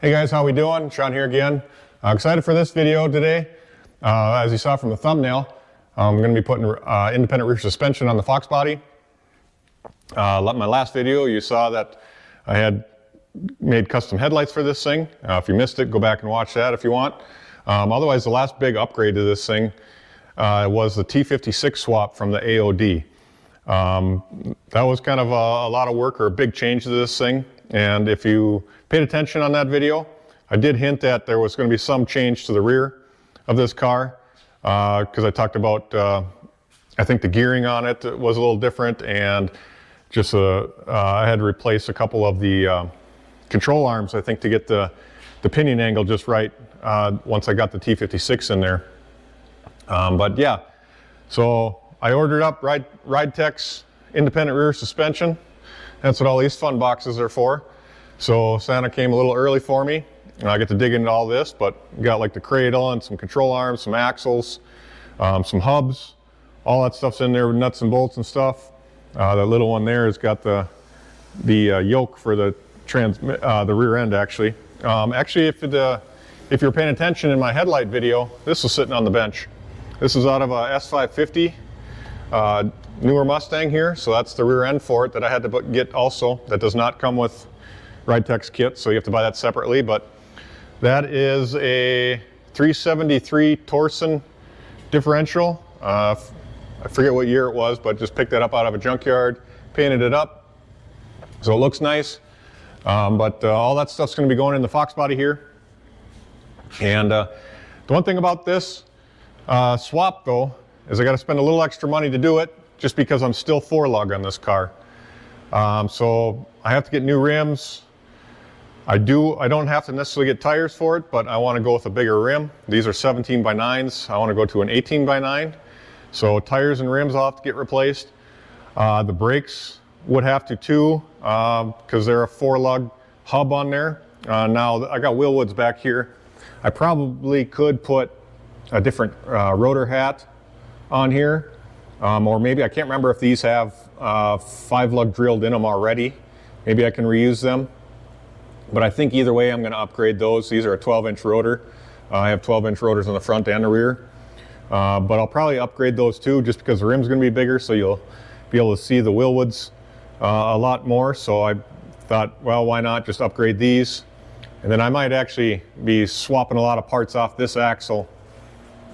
Hey guys, how we doing? Sean here again. Excited for this video today. As you saw from the thumbnail, I'm going to be putting independent rear suspension on the Foxbody. My last video, you saw that I had made custom headlights for this thing. If you missed it, go back and watch that if you want. Otherwise, the last big upgrade to this thing was the T56 swap from the AOD. That was kind of a lot of work, or a big change to this thing. And if you paid attention on that video, I did hint that there was going to be some change to the rear of this car, because I talked about, I think the gearing on it was a little different, and just I had to replace a couple of the control arms, I think, to get the pinion angle just right once I got the T56 in there. But yeah, so I ordered up Ridetech's independent rear suspension. That's what all these fun boxes are for. So Santa came a little early for me. I get to dig into all this, but got like the cradle and some control arms, some axles, some hubs, all that stuff's in there with nuts and bolts and stuff. That little one there has got the yoke for the rear end, actually. Actually, if you're paying attention in my headlight video, this was sitting on the bench. This is out of a S550 newer Mustang here, so that's the rear end for it that I had to get also. That does not come with Ridetech's kit, so you have to buy that separately. But that is a 373 Torsen differential. I forget what year it was, but just picked that up out of a junkyard, painted it up, so it looks nice. But all that stuff's going to be going in the Foxbody here. And the one thing about this swap, though, is I got to spend a little extra money to do it, just because I'm still 4-lug on this car. So I have to get new rims. I don't have to necessarily get tires for it, but I want to go with a bigger rim. These are 17 by 9s. I want to go to an 18 by 9. So tires and rims I'll have to get replaced. The brakes would have to too, because they're a 4-lug hub on there. Now I got wheel woods back here. I probably could put a different rotor hat on here. Or maybe, I can't remember if these have 5-lug drilled in them already. Maybe I can reuse them. But I think either way I'm going to upgrade those. These are a 12-inch rotor. I have 12-inch rotors on the front and the rear. But I'll probably upgrade those too, just because the rim's going to be bigger, so you'll be able to see the wheel woods a lot more. So I thought, well, why not just upgrade these? And then I might actually be swapping a lot of parts off this axle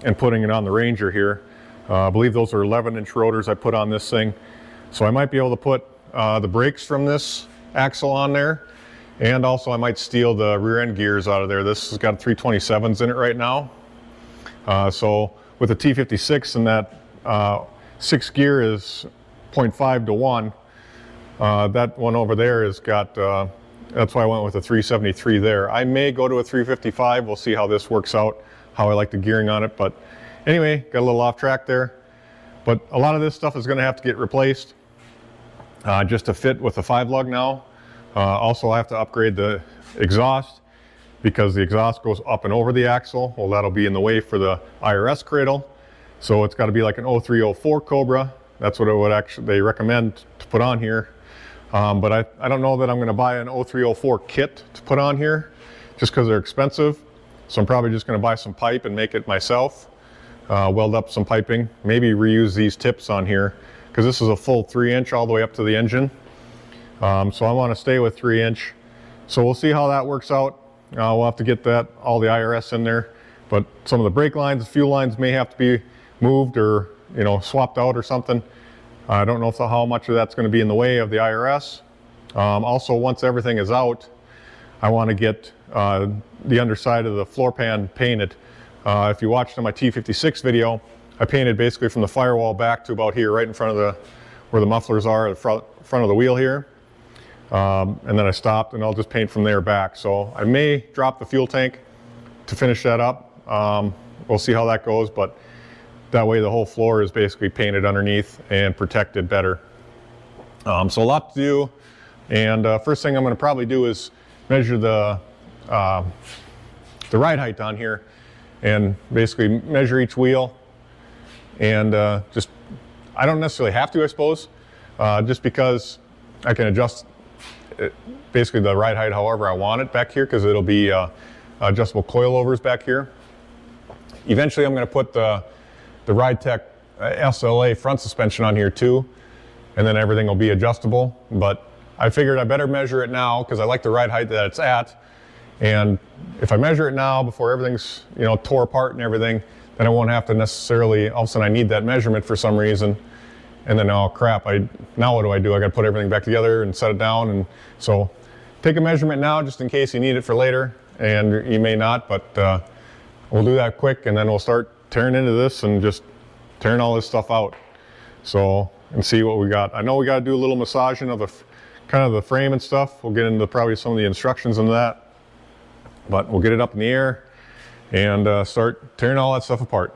and putting it on the Ranger here. I believe those are 11-inch rotors I put on this thing. So I might be able to put the brakes from this axle on there. And also I might steal the rear end gears out of there. This has got 327s in it right now. So with the T56 and that 6th gear is 0.5 to 1. That one over there has got, that's why I went with a 373 there. I may go to a 355. We'll see how this works out, how I like the gearing on it. But anyway, got a little off track there. But a lot of this stuff is going to have to get replaced just to fit with the 5-lug now. Also, I have to upgrade the exhaust, because the exhaust goes up and over the axle. Well, that'll be in the way for the IRS cradle. So it's got to be like an 0304 Cobra. That's what it would they recommend to put on here. But I don't know that I'm going to buy an 0304 kit to put on here, just because they're expensive. So I'm probably just going to buy some pipe and make it myself. Weld up some piping, maybe reuse these tips on here, because this is a full 3-inch all the way up to the engine. So I want to stay with 3-inch. So we'll see how that works out. We'll have to get all the IRS in there, but some of the brake lines, fuel lines may have to be moved or, swapped out or something. I don't know how much of that's going to be in the way of the IRS. Also, once everything is out, I want to get the underside of the floor pan painted. If you watched on my T56 video, I painted basically from the firewall back to about here, right in front of where the mufflers are, the front of the wheel here. And then I stopped, and I'll just paint from there back. So I may drop the fuel tank to finish that up. We'll see how that goes, but that way the whole floor is basically painted underneath and protected better. So a lot to do. And first thing I'm going to probably do is measure the ride height on here, and basically measure each wheel. And I don't necessarily have to, I suppose, just because I can adjust basically the ride height however I want it back here, because it'll be adjustable coilovers back here. Eventually I'm going to put the Ridetech SLA front suspension on here too, and then everything will be adjustable. But I figured I better measure it now because I like the ride height that it's at. And if I measure it now before everything's, you know, tore apart and everything, then I won't have to necessarily, all of a sudden I need that measurement for some reason. And then, oh crap, now what do? I got to put everything back together and set it down. And so take a measurement now just in case you need it for later, and you may not, but we'll do that quick, and then we'll start tearing into this and just tearing all this stuff out. So, and see what we got. I know we got to do a little massaging of the kind of the frame and stuff. We'll get into probably some of the instructions into that, but we'll get it up in the air and start tearing all that stuff apart.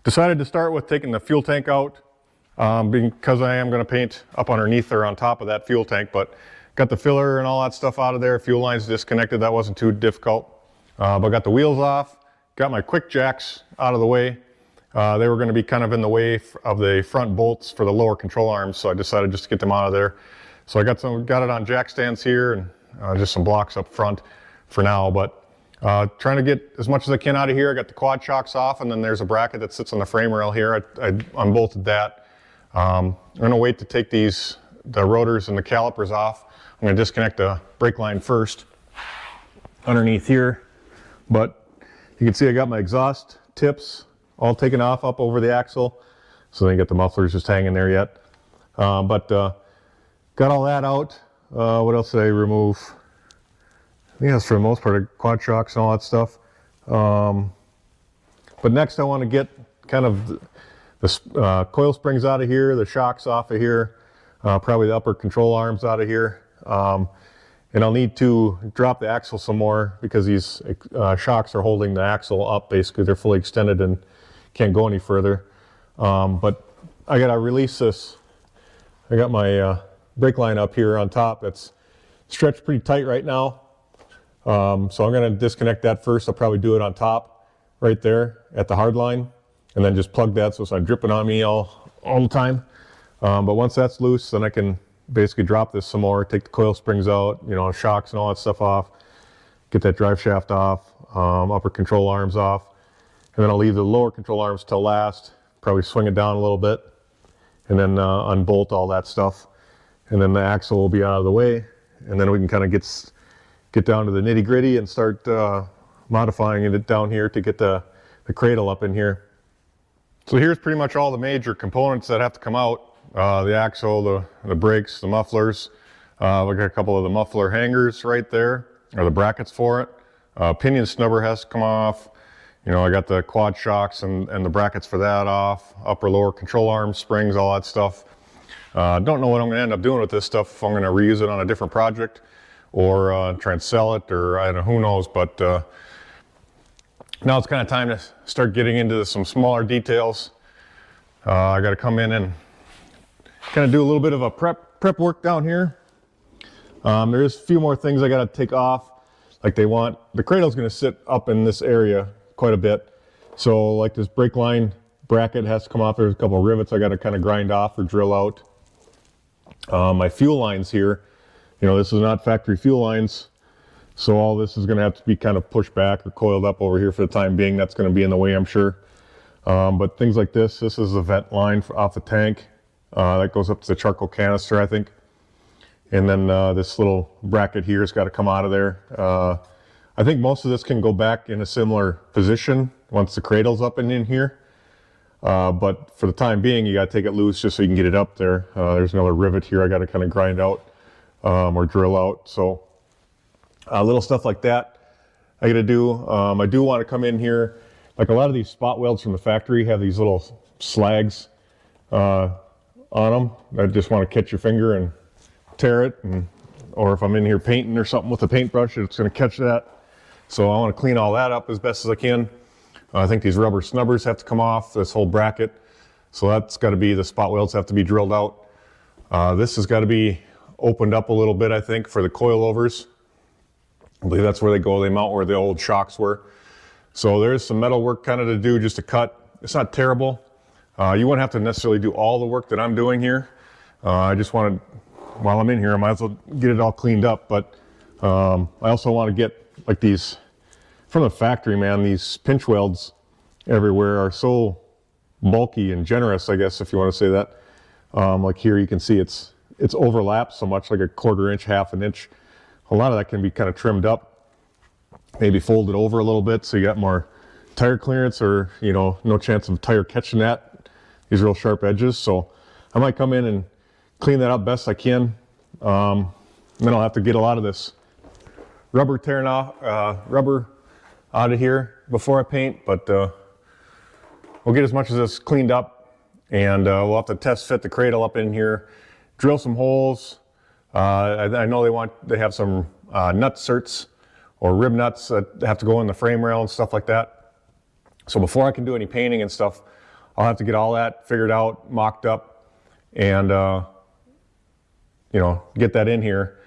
Decided to start with taking the fuel tank out because I am going to paint up underneath or on top of that fuel tank, but got the filler and all that stuff out of there. Fuel lines disconnected, that wasn't too difficult. But got the wheels off, got my quick jacks out of the way. They were going to be kind of in the way of the front bolts for the lower control arms, so I decided just to get them out of there. So I got it on jack stands here and just some blocks up front for now, but trying to get as much as I can out of here. I got the quad shocks off, and then there's a bracket that sits on the frame rail here. I unbolted that. I'm going to wait to take the rotors and the calipers off. I'm going to disconnect the brake line first underneath here. But you can see I got my exhaust tips all taken off up over the axle. So then you get the mufflers just hanging there yet. But got all that out. What else did I remove? I think that's for the most part, quad shocks and all that stuff. But next I want to get kind of the coil springs out of here, the shocks off of here, probably the upper control arms out of here. And I'll need to drop the axle some more because these shocks are holding the axle up. Basically, they're fully extended and can't go any further. But I got to release this. I got my brake line up here on top. That's stretched pretty tight right now. So I'm going to disconnect that first. I'll probably do it on top right there at the hard line, and then just plug that so it's not dripping on me all the time. But once that's loose, then I can basically drop this some more, take the coil springs out, you know, shocks and all that stuff off, get that drive shaft off, upper control arms off, and then I'll leave the lower control arms till last, probably swing it down a little bit, and then unbolt all that stuff, and then the axle will be out of the way, and then we can kind of get down to the nitty gritty and start modifying it down here to get the cradle up in here. So here's pretty much all the major components that have to come out. The axle, the brakes, the mufflers. We got a couple of the muffler hangers right there, or the brackets for it. Pinion snubber has to come off. You know, I got the quad shocks and the brackets for that off. Upper lower control arm springs, all that stuff. Don't know what I'm going to end up doing with this stuff, if I'm going to reuse it on a different project or try and sell it, or I don't know, who knows. But now it's kind of time to start getting into some smaller details. I got to come in and kind of do a little bit of a prep work down here. There's a few more things I got to take off. Like the cradle's going to sit up in this area quite a bit. So like this brake line bracket has to come off. There's a couple of rivets I got to kind of grind off or drill out. My fuel lines here, you know, this is not factory fuel lines. So all this is going to have to be kind of pushed back or coiled up over here for the time being. That's going to be in the way, I'm sure. But things like this is the vent line off the tank. That goes up to the charcoal canister, I think. And then this little bracket here has got to come out of there. I think most of this can go back in a similar position once the cradle's up and in here. But for the time being, you got to take it loose just so you can get it up there. There's another rivet here I got to kind of grind out or drill out. So little stuff like that I got to do. I do want to come in here. Like a lot of these spot welds from the factory have these little slags on them. I just want to catch your finger and tear it, or if I'm in here painting or something with a paintbrush, it's going to catch that. So I want to clean all that up as best as I can. I think these rubber snubbers have to come off, this whole bracket. So that's got to be, the spot welds have to be drilled out. This has got to be opened up a little bit, I think, for the coilovers. I believe that's where they go. They mount where the old shocks were. So there's some metal work kind of to do just to cut. It's not terrible. You wouldn't have to necessarily do all the work that I'm doing here. I just wanted, while I'm in here, I might as well get it all cleaned up. But I also want to get like these from the factory, man. These pinch welds everywhere are so bulky and generous, I guess, if you want to say that. Like here, you can see it's overlapped so much, like a 1/4 inch, 1/2 inch. A lot of that can be kind of trimmed up, maybe folded over a little bit so you got more tire clearance, or, you know, no chance of tire catching that, these real sharp edges. So I might come in and clean that up best I can. And then I'll have to get a lot of this rubber rubber out of here before I paint, but we'll get as much of this cleaned up, and we'll have to test fit the cradle up in here, drill some holes. I know they have some nut certs or rib nuts that have to go in the frame rail and stuff like that. So before I can do any painting and stuff, I'll have to get all that figured out, mocked up, and you know, get that in here,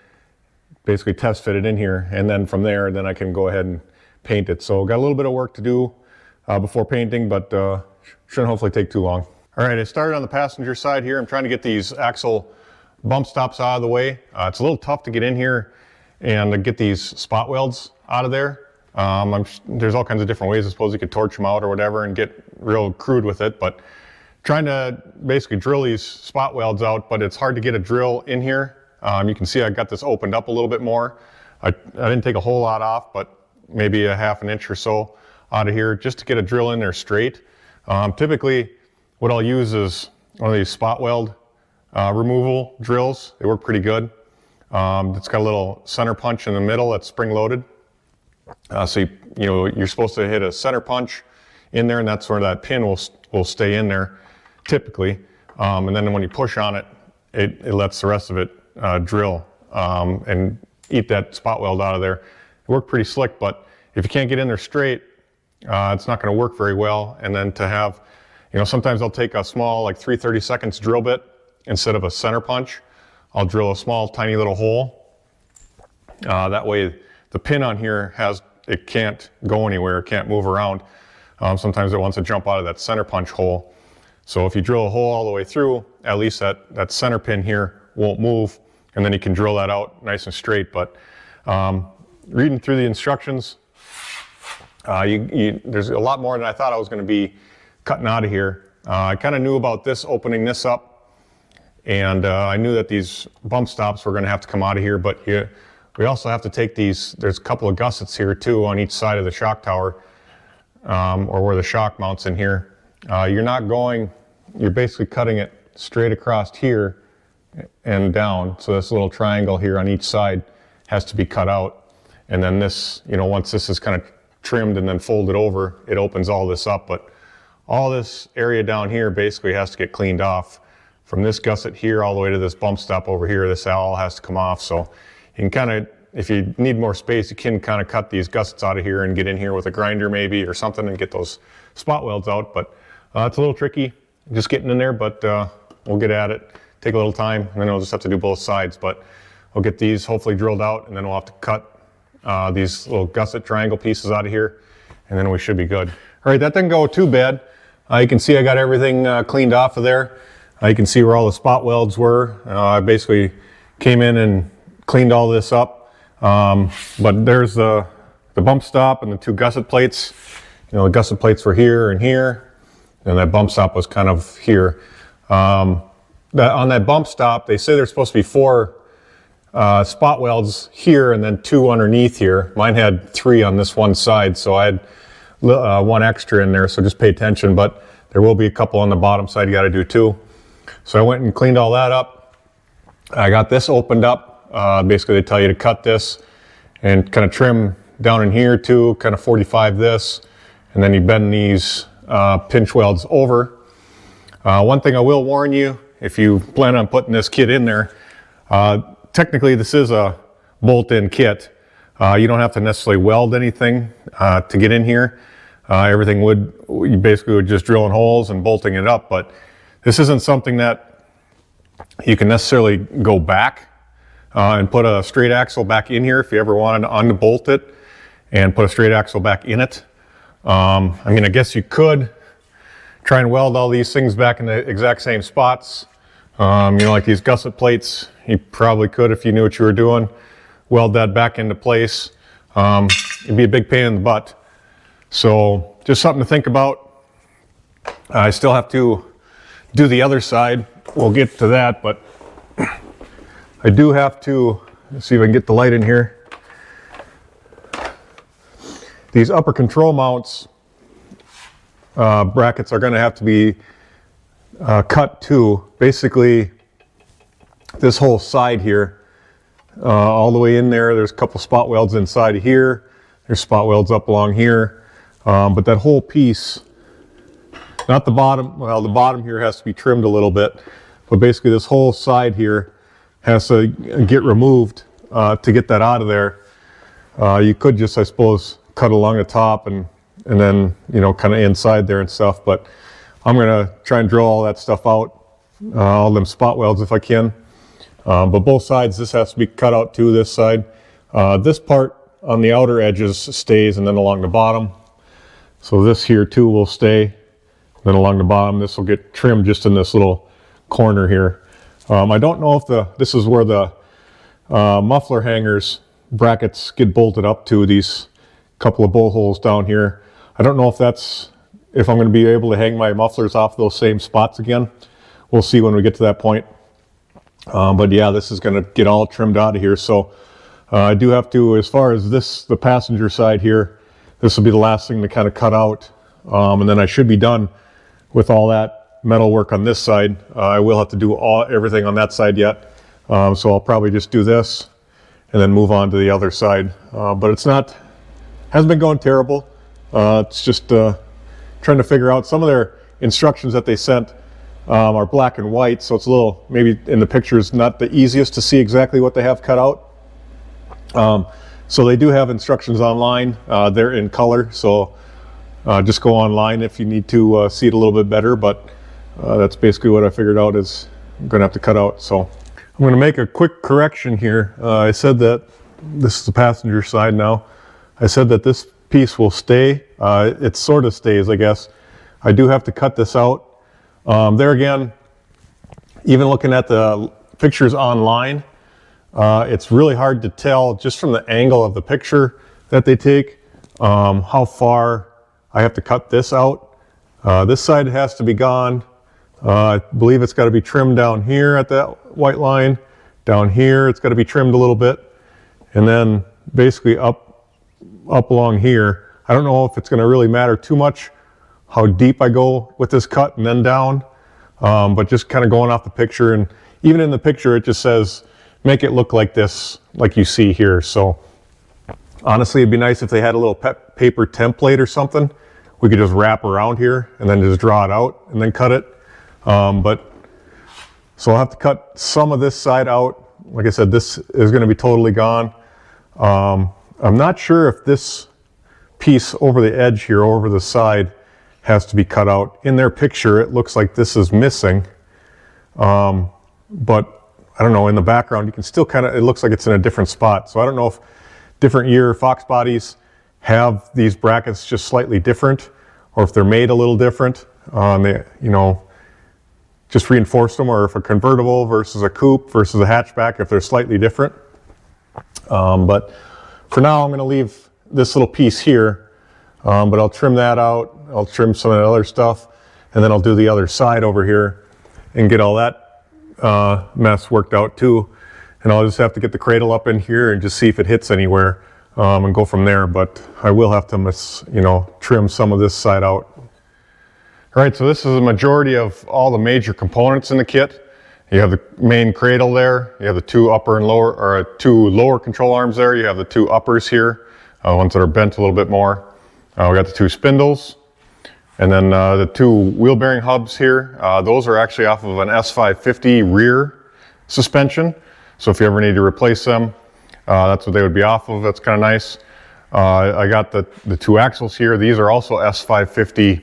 basically test fit it in here, and then from there, then I can go ahead and paint it. So got a little bit of work to do before painting, but shouldn't hopefully take too long. All right, I started on the passenger side here. I'm trying to get these axle bump stops out of the way. It's a little tough to get in here and to get these spot welds out of there. There's all kinds of different ways. I suppose you could torch them out or whatever and get real crude with it, but trying to basically drill these spot welds out, but it's hard to get a drill in here. You can see I got this opened up a little bit more. I didn't take a whole lot off, but maybe a 1/2 inch or so out of here just to get a drill in there straight. Typically what I'll use is one of these spot weld removal drills. They work pretty good. It's got a little center punch in the middle that's spring loaded. So you're supposed to hit a center punch in there, and that's where that pin will stay in there typically. And then when you push on it, it lets the rest of it drill and eat that spot weld out of there. It worked pretty slick, but if you can't get in there straight, it's not going to work very well. And then to have, sometimes I'll take a small, like 3/32 drill bit instead of a center punch. I'll drill a small, tiny little hole. That way the pin on here it can't go anywhere, it can't move around. Sometimes it wants to jump out of that center punch hole. So if you drill a hole all the way through, at least that center pin here won't move, and then you can drill that out nice and straight. But reading through the instructions, there's a lot more than I thought I was going to be cutting out of here. I kind of knew about this, opening this up, and I knew that these bump stops were going to have to come out of here, but we also have to take these, there's a couple of gussets here too on each side of the shock tower, or where the shock mounts in here. You're basically cutting it straight across here and down. So this little triangle here on each side has to be cut out. And then this, once this is kind of trimmed and then folded over, it opens all this up. But all this area down here basically has to get cleaned off. From this gusset here all the way to this bump stop over here, this all has to come off. So you can kind of, if you need more space, you can kind of cut these gussets out of here and get in here with a grinder maybe or something and get those spot welds out. But it's a little tricky just getting in there, but we'll get at it. Take a little time, and then we'll just have to do both sides. But we'll get these hopefully drilled out, and then we'll have to cut these little gusset triangle pieces out of here, and then we should be good. All right, that didn't go too bad. You can see I got everything cleaned off of there. You can see where all the spot welds were. I basically came in and cleaned all this up. But there's the bump stop and the two gusset plates. The gusset plates were here and here, and that bump stop was kind of here. On that bump stop, they say there's supposed to be 4 spot welds here and then 2 underneath here. Mine had 3 on this one side, so I had 1 extra in there, so just pay attention. But there will be a couple on the bottom side you got to do too. So I went and cleaned all that up. I got this opened up. Basically they tell you to cut this and kind of trim down in here too, kind of 45 this, and then you bend these pinch welds over. One thing I will warn you, if you plan on putting this kit in there, technically this is a bolt-in kit. You don't have to necessarily weld anything to get in here. Everything you basically would just drilling holes and bolting it up, but This isn't something that you can necessarily go back and put a straight axle back in here if you ever wanted to unbolt it and put a straight axle back in it. I mean, I guess you could try and weld all these things back in the exact same spots. You know, like these gusset plates, you probably could, if you knew what you were doing, weld that back into place. It'd be a big pain in the butt. So just something to think about. I still have to do the other side. We'll get to that, but I do have to, let's see if I can get the light in here. These upper control mounts brackets are going to have to be cut too. Basically, this whole side here, all the way in there, there's a couple spot welds inside of here. There's spot welds up along here. But that whole piece, not the bottom, well, the bottom here has to be trimmed a little bit. But basically this whole side here has to get removed to get that out of there. You could just, I suppose, cut along the top and then, you know, kind of inside there and stuff. But I'm going to try and drill all that stuff out, all them spot welds if I can. But both sides, this has to be cut out too, this side. This part on the outer edges stays, and then along the bottom. So this here too will stay. Then along the bottom, this will get trimmed just in this little corner here. I don't know if this is where the muffler hangers brackets get bolted up to, these couple of bolt holes down here. I don't know if I'm going to be able to hang my mufflers off those same spots again. We'll see when we get to that point. But yeah, this is going to get all trimmed out of here. So I do have to, as far as the passenger side here, this will be the last thing to kind of cut out. And then I should be done with all that metal work on this side. I will have to do everything on that side yet. So I'll probably just do this and then move on to the other side. But hasn't been going terrible. It's just trying to figure out, some of their instructions that they sent are black and white, so it's a little, maybe in the pictures, not the easiest to see exactly what they have cut out. So they do have instructions online. They're in color, so just go online if you need to see it a little bit better, but that's basically what I figured out is I'm going to have to cut out. So I'm going to make a quick correction here. I said that this is the passenger side now. I said that this piece will stay. It sort of stays, I guess. I do have to cut this out. There again, even looking at the pictures online, it's really hard to tell just from the angle of the picture that they take how far I have to cut this out. This side has to be gone. I believe it's got to be trimmed down here at that white line. Down here it's got to be trimmed a little bit, and then basically up along here. I don't know if it's going to really matter too much how deep I go with this cut and then down, but just kind of going off the picture, and even in the picture it just says make it look like this, like you see here. So honestly, it'd be nice if they had a little paper template or something we could just wrap around here and then just draw it out and then cut it. But so I'll have to cut some of this side out. Like I said, this is going to be totally gone. I'm not sure if this piece over the edge here, over the side, has to be cut out. In their picture, it looks like this is missing. But I don't know, in the background, you can still kind of, it looks like it's in a different spot. So I don't know if different year Foxbodies have these brackets just slightly different, or if they're made a little different. They, you know, just reinforced them, or if a convertible versus a coupe versus a hatchback, if they're slightly different. But for now, I'm going to leave this little piece here, but I'll trim that out. I'll trim some of the other stuff, and then I'll do the other side over here and get all that mess worked out too. And I'll just have to get the cradle up in here and just see if it hits anywhere, and go from there. But I will have to, trim some of this side out. All right, so this is a majority of all the major components in the kit. You have the main cradle there. You have the two upper and lower, or two lower control arms there. You have the two uppers here, ones that are bent a little bit more. We got the two spindles, and then the two wheel bearing hubs here. Those are actually off of an S550 rear suspension. So if you ever need to replace them, that's what they would be off of. That's kind of nice. I got the two axles here. These are also S550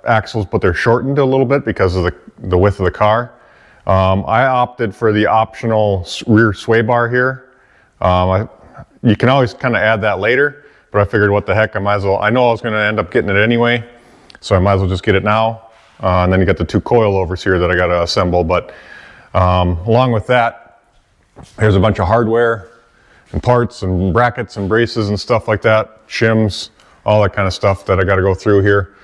axles, but they're shortened a little bit because of the width of the car. I opted for the optional rear sway bar here. You can always kind of add that later, but I figured what the heck, I know I was going to end up getting it anyway, so I might as well just get it now. And then you got the 2 coilovers here that I got to assemble. But along with that, here's a bunch of hardware and parts and brackets and braces and stuff like that, shims, all that kind of stuff that I got to go through here.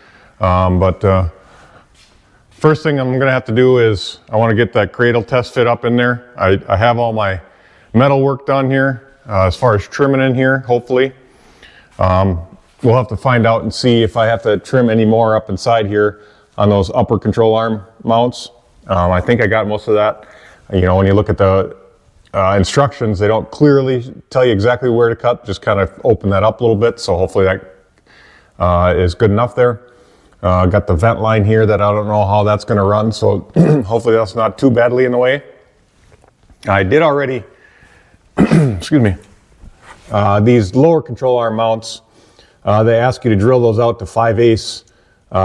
First thing I'm going to have to do is I want to get that cradle test fit up in there. I have all my metal work done here as far as trimming in here, hopefully. We'll have to find out and see if I have to trim any more up inside here on those upper control arm mounts. I think I got most of that. You know, when you look at the instructions, they don't clearly tell you exactly where to cut, just kind of open that up a little bit. So hopefully that is good enough there. Got the vent line here that I don't know how that's going to run, so hopefully that's not too badly in the way. I did already, excuse me, these lower control arm mounts, they ask you to drill those out to 5/8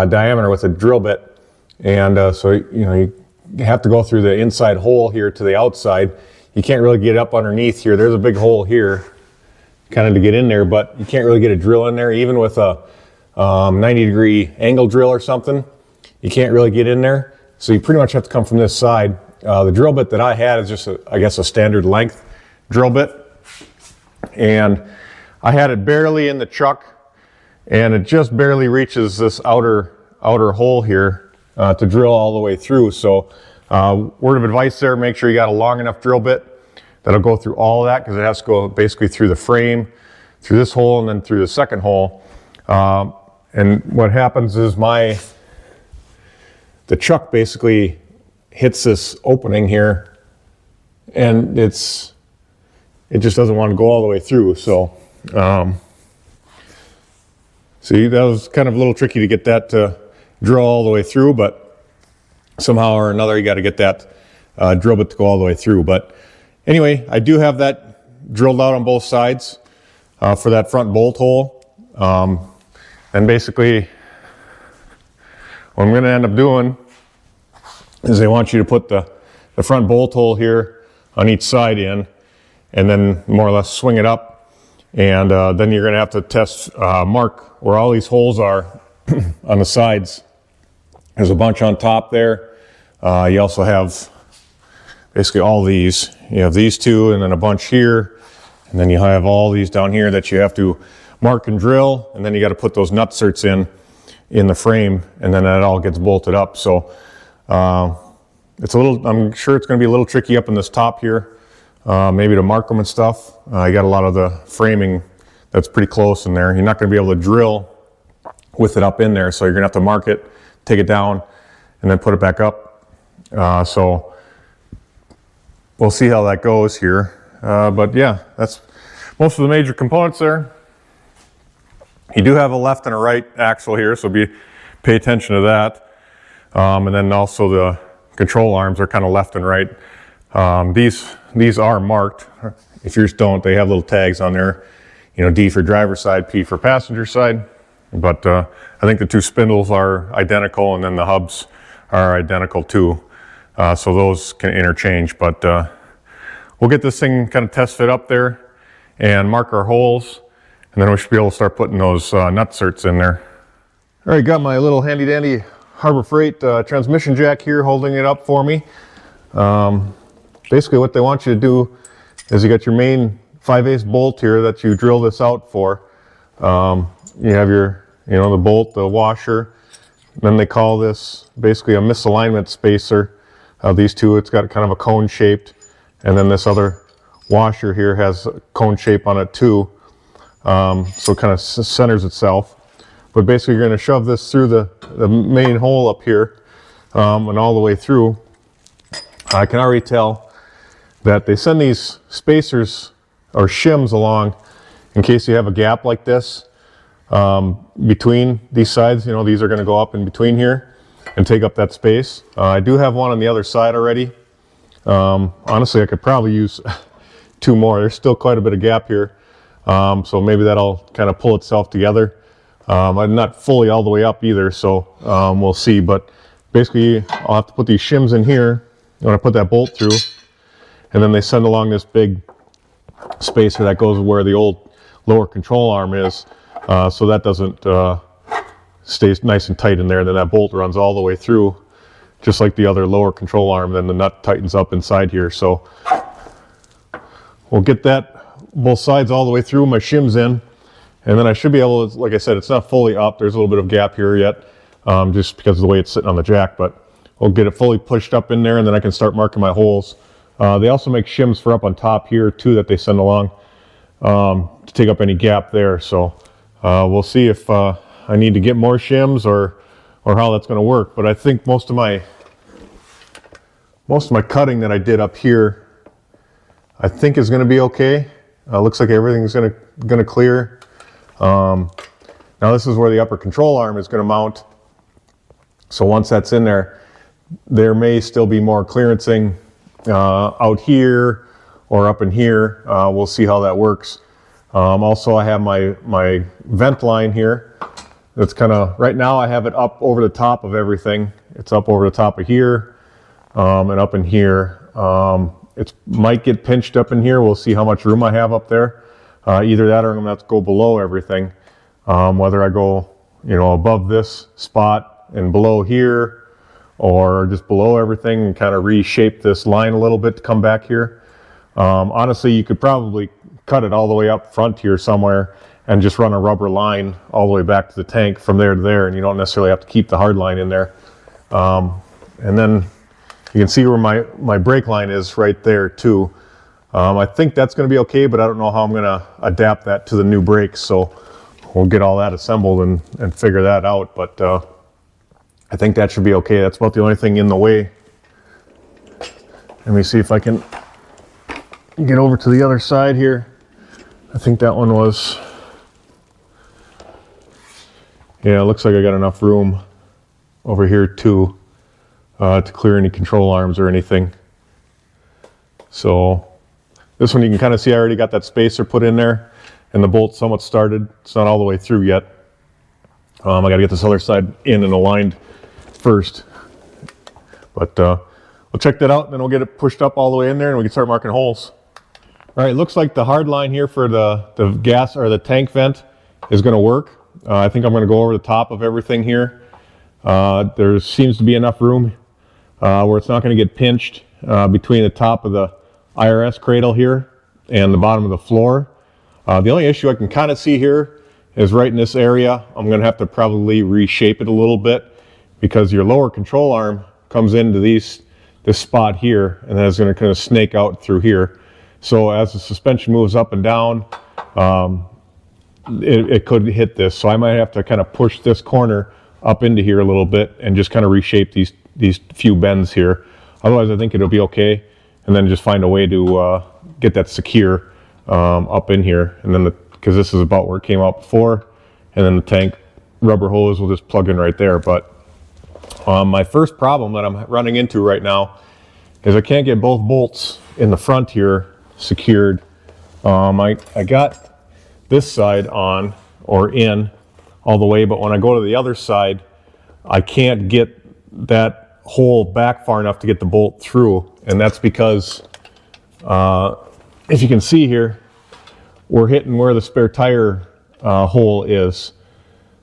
diameter with a drill bit. And so, you know, you have to go through the inside hole here to the outside. You can't really get up underneath here. There's a big hole here kind of to get in there, but you can't really get a drill in there, even with a 90-degree angle drill or something. You can't really get in there. So you pretty much have to come from this side. The drill bit that I had is just, I guess, a standard length drill bit. And I had it barely in the chuck, and it just barely reaches this outer hole here to drill all the way through. So word of advice there, make sure you got a long enough drill bit that'll go through all of that, because it has to go basically through the frame, through this hole, and then through the second hole. And what happens is the chuck basically hits this opening here, and it just doesn't want to go all the way through. So see, that was kind of a little tricky to get that to drill all the way through, but somehow or another you got to get that drill bit to go all the way through. But anyway, I do have that drilled out on both sides for that front bolt hole. And basically what I'm going to end up doing is they want you to put the front bolt hole here on each side in, and then more or less swing it up, and then you're going to have to test, mark where all these holes are on the sides. There's a bunch on top there. You also have basically all these. You have these two, and then a bunch here, and then you have all these down here that you have to mark and drill, and then you got to put those nutserts in the frame, and then that all gets bolted up. So it's a little, I'm sure it's going to be a little tricky up in this top here, maybe to mark them and stuff. You got a lot of the framing that's pretty close in there. You're not going to be able to drill with it up in there, so you're going to have to mark it, take it down, and then put it back up. So we'll see how that goes here. But yeah, that's most of the major components there. You do have a left and a right axle here, so pay attention to that. And then also the control arms are kind of left and right. These are marked. If yours don't, they have little tags on there. You know, D for driver's side, P for passenger side. But I think the two spindles are identical, and then the hubs are identical too. So those can interchange. But we'll get this thing kind of test fit up there and mark our holes. And then we should be able to start putting those nutserts in there. All right, got my little handy dandy Harbor Freight transmission jack here holding it up for me. Basically what they want you to do is you got your main 5/8 bolt here that you drill this out for. You have your, the bolt, the washer. Then they call this basically a misalignment spacer. These two, it's got kind of a cone shaped. And then this other washer here has a cone shape on it too. So it kind of centers itself. But basically you're going to shove this through the main hole up here and all the way through. I can already tell that they send these spacers or shims along in case you have a gap like this between these sides. These are going to go up in between here and take up that space. I do have one on the other side already. Honestly, I could probably use 2 more. There's still quite a bit of gap here. So maybe that'll kind of pull itself together. I'm not fully all the way up either, so we'll see. But basically, I'll have to put these shims in here when I put that bolt through, and then they send along this big spacer that goes where the old lower control arm is, so that doesn't stay nice and tight in there. And then that bolt runs all the way through, just like the other lower control arm. Then the nut tightens up inside here. So we'll get that both sides all the way through, my shims in, and then I should be able to, like I said, it's not fully up. There's a little bit of gap here yet, just because of the way it's sitting on the jack, but we'll get it fully pushed up in there, and then I can start marking my holes. They also make shims for up on top here too that they send along to take up any gap there. So we'll see if I need to get more shims or how that's going to work. But I think most of my cutting that I did up here, I think is going to be okay. Looks like everything's going to clear. Now this is where the upper control arm is going to mount. So once that's in there, there may still be more clearancing out here or up in here. We'll see how that works. Also, I have my vent line here. That's kind of, right now I have it up over the top of everything. It's up over the top of here and up in here. It might get pinched up in here. We'll see how much room I have up there. Either that or I'm going to have to go below everything. Whether I go, above this spot and below here, or just below everything and kind of reshape this line a little bit to come back here. Honestly, you could probably cut it all the way up front here somewhere and just run a rubber line all the way back to the tank from there to there, and you don't necessarily have to keep the hard line in there. And then you can see where my brake line is right there too. I think that's going to be okay, but I don't know how I'm going to adapt that to the new brakes, so we'll get all that assembled and figure that out. But I think that should be okay. That's about the only thing in the way. Let me see if I can get over to the other side here. I think that one was, yeah, it looks like I got enough room over here too to clear any control arms or anything. So this one you can kind of see I already got that spacer put in there and the bolt somewhat started. It's not all the way through yet. I got to get this other side in and aligned first, but we'll check that out and then we'll get it pushed up all the way in there and we can start marking holes. All right, looks like the hard line here for the gas or the tank vent is going to work. I think I'm going to go over the top of everything here. There seems to be enough room where it's not going to get pinched between the top of the IRS cradle here and the bottom of the floor. The only issue I can kind of see here is right in this area. I'm going to have to probably reshape it a little bit, because your lower control arm comes into this spot here, and then it's going to kind of snake out through here. So as the suspension moves up and down, it could hit this. So I might have to kind of push this corner up into here a little bit and just kind of reshape these few bends here. Otherwise, I think it'll be okay. And then just find a way to get that secure up in here. And then because this is about where it came out before, and then the tank rubber hose will just plug in right there. But my first problem that I'm running into right now is I can't get both bolts in the front here secured. I got this side on or in all the way, but when I go to the other side, I can't get that hole back far enough to get the bolt through. And that's because, if you can see here, we're hitting where the spare tire hole is.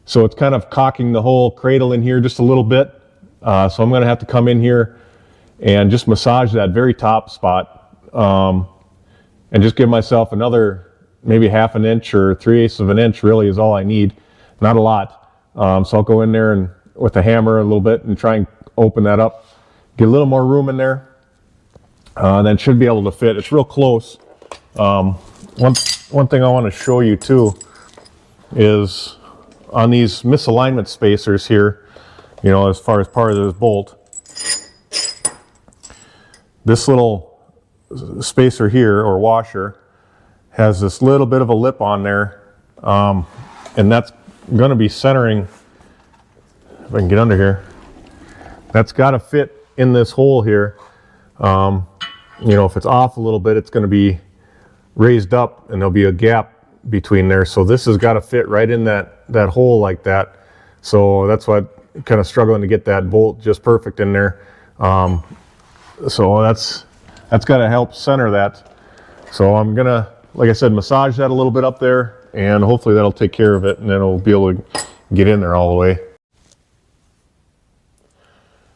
So it's kind of cocking the whole cradle in here just a little bit. So I'm going to have to come in here and just massage that very top spot and just give myself another maybe 1/2 inch or 3/8 of an inch really is all I need. Not a lot. So I'll go in there and with a hammer a little bit and try and open that up. Get a little more room in there. Then it should be able to fit. It's real close. One thing I want to show you too is on these misalignment spacers here, as far as part of this bolt, this little spacer here or washer has this little bit of a lip on there, and that's going to be centering, if I can get under here, that's got to fit in this hole here. If it's off a little bit, it's going to be raised up and there'll be a gap between there. So this has got to fit right in that hole like that. So that's why I'm kind of struggling to get that bolt just perfect in there. So that's got to help center that. So I'm gonna, like I said, massage that a little bit up there, and hopefully that'll take care of it, and then it'll be able to get in there all the way.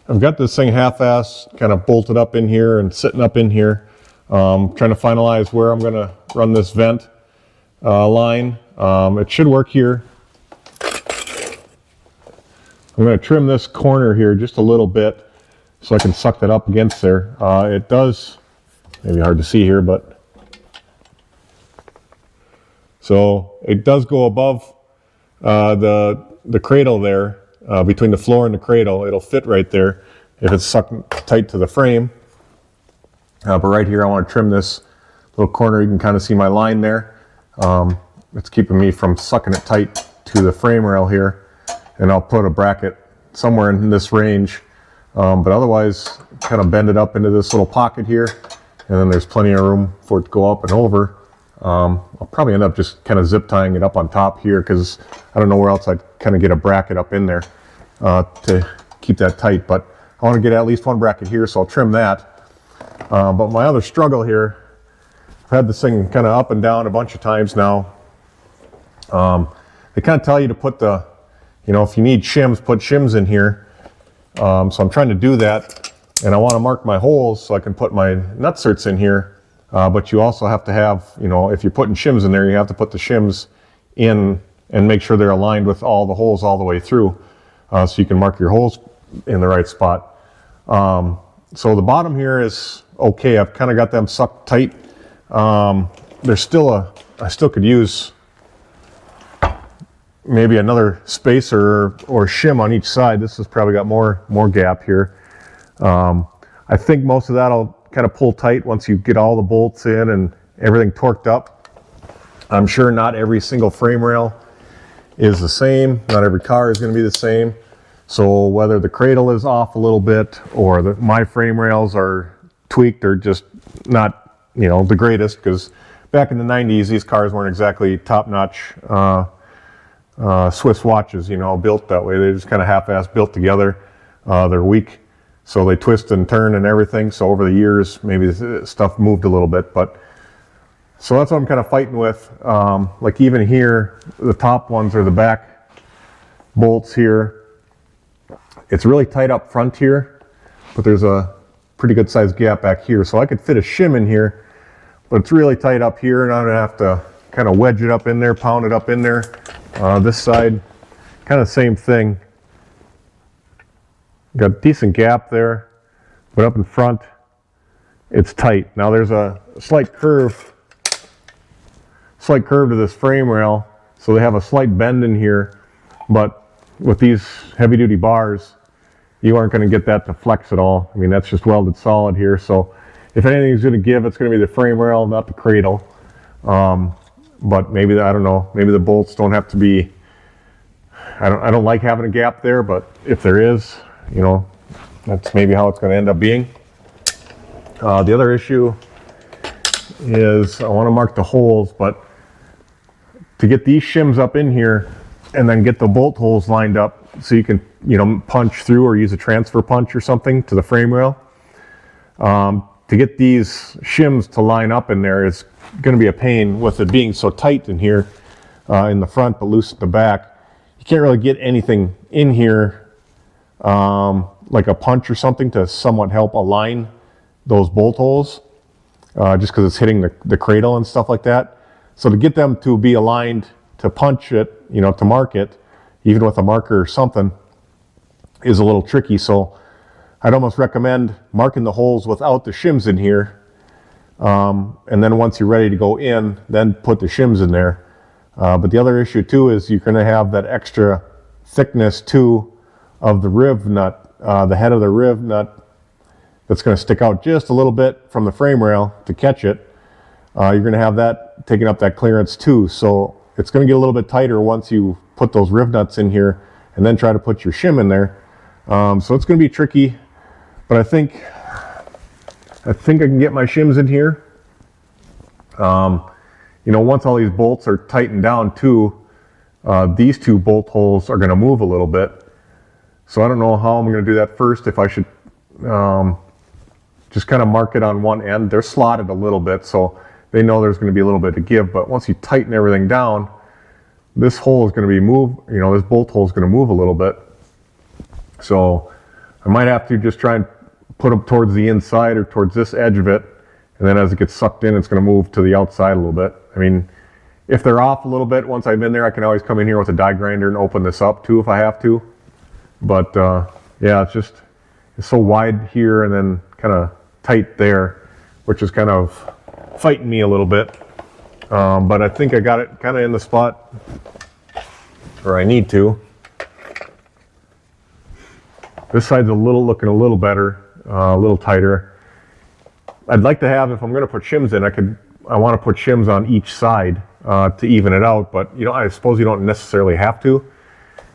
I've got this thing half-assed, kind of bolted up in here and sitting up in here. Trying to finalize where I'm going to run this vent line. It should work here. I'm going to trim this corner here just a little bit so I can suck that up against there. It does, maybe hard to see here, but so it does go above the cradle there, between the floor and the cradle. It'll fit right there if it's sucked tight to the frame. But right here I want to trim this little corner. You can kind of see my line there. It's keeping me from sucking it tight to the frame rail here, and I'll put a bracket somewhere in this range. But otherwise, kind of bend it up into this little pocket here, and then there's plenty of room for it to go up and over. I'll probably end up just kind of zip tying it up on top here, because I don't know where else I'd kind of get a bracket up in there to keep that tight. But I want to get at least one bracket here, so I'll trim that. But my other struggle here, I've had this thing kind of up and down a bunch of times now. They kind of tell you to put the, if you need shims, put shims in here. So I'm trying to do that, and I want to mark my holes so I can put my nutserts in here. But you also have to have, if you're putting shims in there, you have to put the shims in and make sure they're aligned with all the holes all the way through, so you can mark your holes in the right spot. So the bottom here is okay. I've kind of got them sucked tight. There's still I still could use maybe another spacer or shim on each side. This has probably got more gap here. I think most of that'll kind of pull tight once you get all the bolts in and everything torqued up. I'm sure not every single frame rail is the same. Not every car is going to be the same. So whether the cradle is off a little bit or my frame rails are tweaked or just not, the greatest, because back in the 90s, these cars weren't exactly top-notch Swiss watches, built that way. They just kind of half-assed built together. They're weak, so they twist and turn and everything. So over the years, maybe this stuff moved a little bit, but so that's what I'm kind of fighting with. Like even here, the top ones are the back bolts here. It's really tight up front here, but there's a pretty good sized gap back here. So I could fit a shim in here, but it's really tight up here, and I'm gonna have to kind of wedge it up in there, pound it up in there. This side, kind of same thing. Got a decent gap there, but up in front, it's tight. Now there's a slight curve to this frame rail, so they have a slight bend in here, but with these heavy duty bars, you aren't going to get that to flex at all. I mean, that's just welded solid here, so if anything's going to give, it's going to be the frame rail, not the cradle. But maybe, I don't know, maybe the bolts don't have to be, I don't like having a gap there, but if there is, that's maybe how it's going to end up being. The other issue is I want to mark the holes, but to get these shims up in here and then get the bolt holes lined up so you can, punch through or use a transfer punch or something to the frame rail. To get these shims to line up in there is going to be a pain with it being so tight in here in the front but loose at the back. You can't really get anything in here like a punch or something to somewhat help align those bolt holes just because it's hitting the cradle and stuff like that. So to get them to be aligned to punch it, to mark it, even with a marker or something, is a little tricky. So I'd almost recommend marking the holes without the shims in here. And then once you're ready to go in, then put the shims in there. But the other issue too is you're going to have that extra thickness too of the riv nut, the head of the riv nut that's going to stick out just a little bit from the frame rail to catch it. You're going to have that taking up that clearance too. So it's going to get a little bit tighter once you put those riv nuts in here and then try to put your shim in there. So it's going to be tricky, but I think I can get my shims in here. you know, once all these bolts are tightened down too, these two bolt holes are going to move a little bit. So I don't know how I'm going to do that first, if I should just kind of mark it on one end. They're slotted a little bit, so they know there's going to be a little bit of give, but once you tighten everything down, this hole is going to be moved, you know, this bolt hole is going to move a little bit. So I might have to just try and put them towards the inside or towards this edge of it, and then as it gets sucked in, it's going to move to the outside a little bit. I mean, if they're off a little bit, once I'm in there, I can always come in here with a die grinder and open this up too if I have to. But yeah, it's so wide here and then kind of tight there, which is kind of fighting me a little bit. But I think I got it kind of in the spot where I need to. This side's looking a little better, a little tighter. I'd like to have, if I'm going to put shims in, I want to put shims on each side to even it out, but you know, I suppose you don't necessarily have to.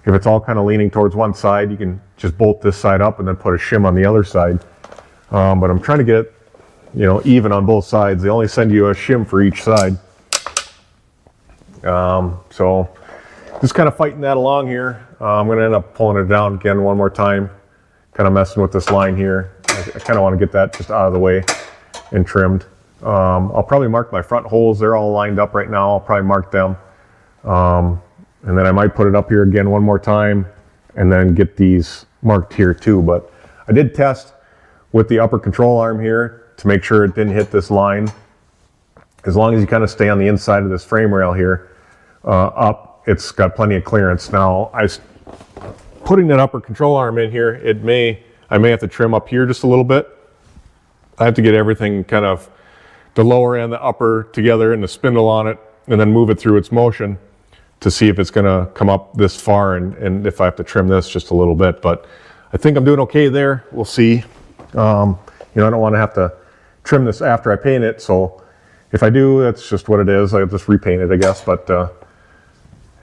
If it's all kind of leaning towards one side, you can just bolt this side up and then put a shim on the other side. But I'm trying to get it, you know, even on both sides. They only send you a shim for each side. So just kind of fighting that along here. I'm going to end up pulling it down again one more time, kind of messing with this line here. I kind of want to get that just out of the way and trimmed. I'll probably mark my front holes. They're all lined up right now. I'll probably mark them. And then I might put it up here again one more time and then get these marked here too. But I did test with the upper control arm here to make sure it didn't hit this line. As long as you kind of stay on the inside of this frame rail here, up, it's got plenty of clearance. Now, putting that upper control arm in here, I may have to trim up here just a little bit. I have to get everything kind of the lower and the upper together and the spindle on it, and then move it through its motion to see if it's going to come up this far, and if I have to trim this just a little bit. But I think I'm doing okay there. We'll see. You know, I don't want to have to trim this after I paint it, so if I do, that's just what it is. I'll just repaint it, I guess. But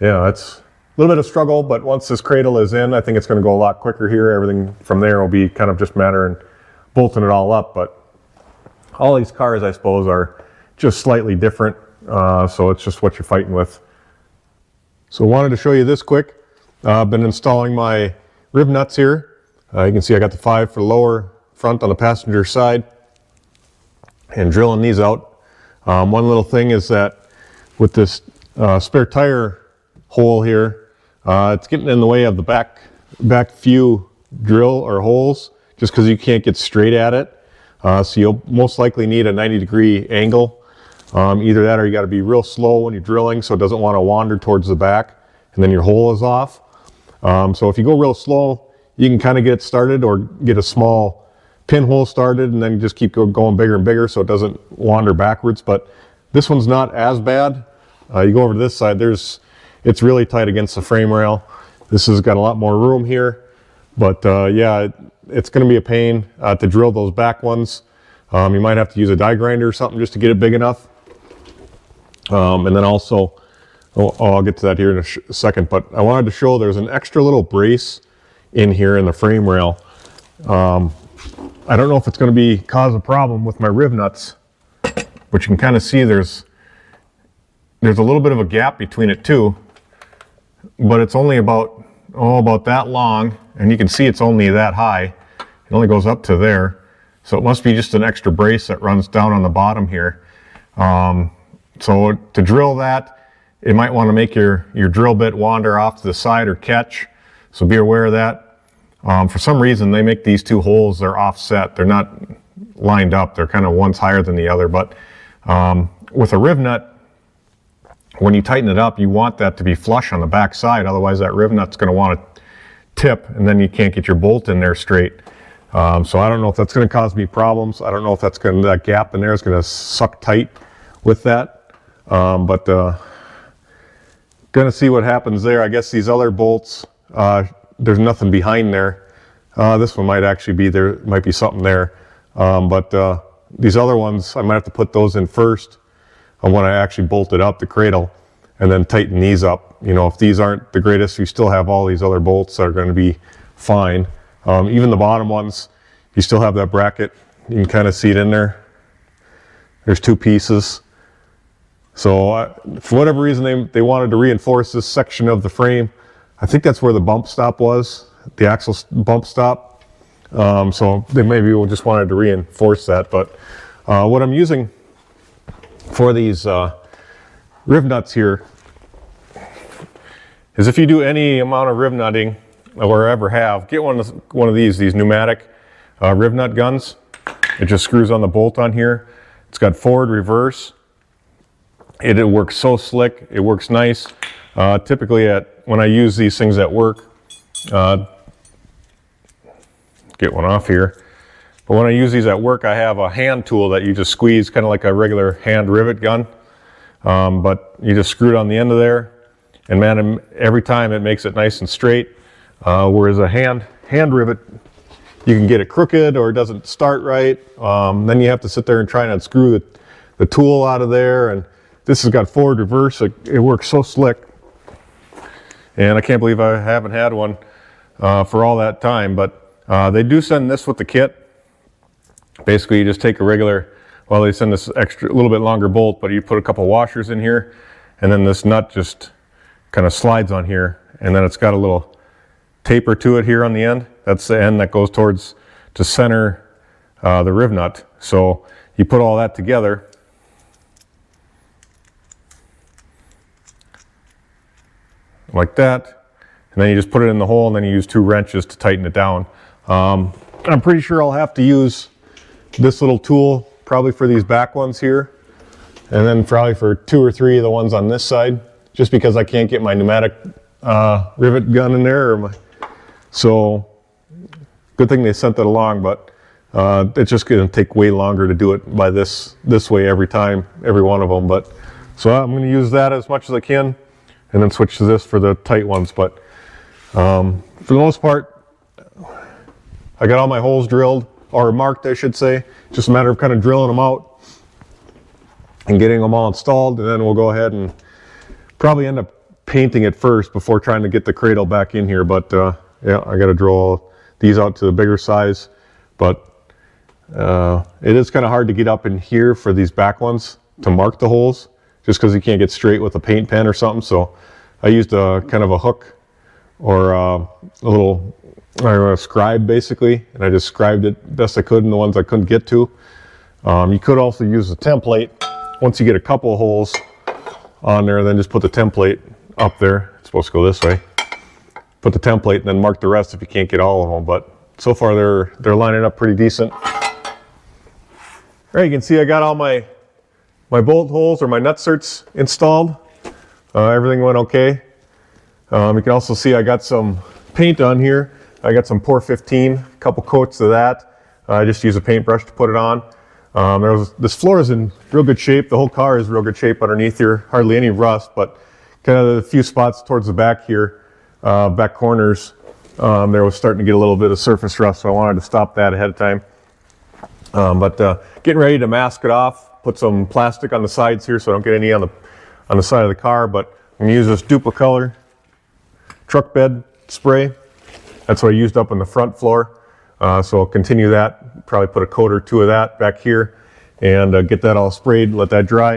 yeah, it's a little bit of struggle, but once this cradle is in, I think it's going to go a lot quicker here. Everything from there will be kind of just a matter of bolting it all up. But all these cars, I suppose, are just slightly different, so it's just what you're fighting with. So I wanted to show you this quick. I've been installing my rib nuts here. You can see I got the 5 for the lower front on the passenger side and drilling these out. One little thing is that with this spare tire hole here, it's getting in the way of the back few drill or holes, just because you can't get straight at it. So you'll most likely need a 90-degree angle. Either that or you got to be real slow when you're drilling so it doesn't want to wander towards the back and then your hole is off. So if you go real slow, you can kind of get it started or get a small pinhole started and then just keep going bigger and bigger so it doesn't wander backwards. But this one's not as bad. You go over to this side, it's really tight against the frame rail. This has got a lot more room here, but yeah, it's going to be a pain to drill those back ones. You might have to use a die grinder or something just to get it big enough. And then also, I'll get to that here in a second, but I wanted to show there's an extra little brace in here in the frame rail. I don't know if it's going to cause a problem with my rib nuts, but you can kind of see there's a little bit of a gap between it too, but it's only about that long, and you can see it's only that high. It only goes up to there, so it must be just an extra brace that runs down on the bottom here. So to drill that, it might want to make your drill bit wander off to the side or catch, so be aware of that. For some reason, they make these two holes, they're offset. They're not lined up. They're kind of one's higher than the other. But with a rib nut, when you tighten it up, you want that to be flush on the back side. Otherwise, that rib nut's going to want to tip, and then you can't get your bolt in there straight. So I don't know if that's going to cause me problems. I don't know if that gap in there is going to suck tight with that. But going to see what happens there. I guess these other bolts, there's nothing behind there. This one might actually be there, might be something there. But these other ones, I might have to put those in first when I actually bolt it up, the cradle, and then tighten these up. You know, if these aren't the greatest, you still have all these other bolts that are going to be fine. Even the bottom ones, you still have that bracket. You can kind of see it in there. There's two pieces. So for whatever reason, they wanted to reinforce this section of the frame. I think that's where the bump stop was, the axle bump stop. So they maybe just wanted to reinforce that. But what I'm using for these riv nuts here is, if you do any amount of riv nutting or ever have, get one of these pneumatic riv nut guns. It just screws on the bolt on here. It's got forward, reverse. It works so slick. It works nice. Typically when I use these things at work, get one off here. But when I use these at work, I have a hand tool that you just squeeze, kind of like a regular hand rivet gun. But you just screw it on the end of there, and man, every time it makes it nice and straight. Whereas a hand rivet, you can get it crooked or it doesn't start right. Then you have to sit there and try and unscrew the tool out of there. And this has got forward, reverse. It works so slick. And I can't believe I haven't had one for all that time. But they do send this with the kit. Basically, you just take a regular, well, they send this extra, a little bit longer bolt, but you put a couple washers in here, and then this nut just kind of slides on here, and then it's got a little taper to it here on the end. That's the end that goes towards to center the riv nut. So you put all that together, like that, and then you just put it in the hole, and then you use 2 wrenches to tighten it down. I'm pretty sure I'll have to use this little tool probably for these back ones here, and then probably for 2 or 3 of the ones on this side, just because I can't get my pneumatic rivet gun in there. So good thing they sent that along, but it's just going to take way longer to do it by this way every time, every one of them. But so I'm going to use that as much as I can, and then switch to this for the tight ones. But for the most part, I got all my holes drilled, or marked, I should say. Just a matter of kind of drilling them out and getting them all installed, and then we'll go ahead and probably end up painting it first before trying to get the cradle back in here. But yeah, I got to drill these out to the bigger size. But it is kind of hard to get up in here for these back ones to mark the holes, just because you can't get straight with a paint pen or something. So I used a kind of a hook or a little scribe basically, and I just scribed it best I could in the ones I couldn't get to. You could also use a template. Once you get a couple of holes on there, then just put the template up there. It's supposed to go this way. Put the template and then mark the rest if you can't get all of them. But so far they're lining up pretty decent. All right, you can see I got all my bolt holes or my nut certs installed. Everything went okay. You can also see I got some paint on here. I got some Pour 15, a couple coats of that. I just use a paintbrush to put it on. This floor is in real good shape. The whole car is real good shape underneath here. Hardly any rust, but kind of a few spots towards the back here, back corners, there was starting to get a little bit of surface rust, so I wanted to stop that ahead of time. But getting ready to mask it off, put some plastic on the sides here so I don't get any on the side of the car. But I'm gonna use this Duplicolor truck bed spray. That's what I used up on the front floor. So I'll continue that, probably put a coat or 2 of that back here, and get that all sprayed, let that dry,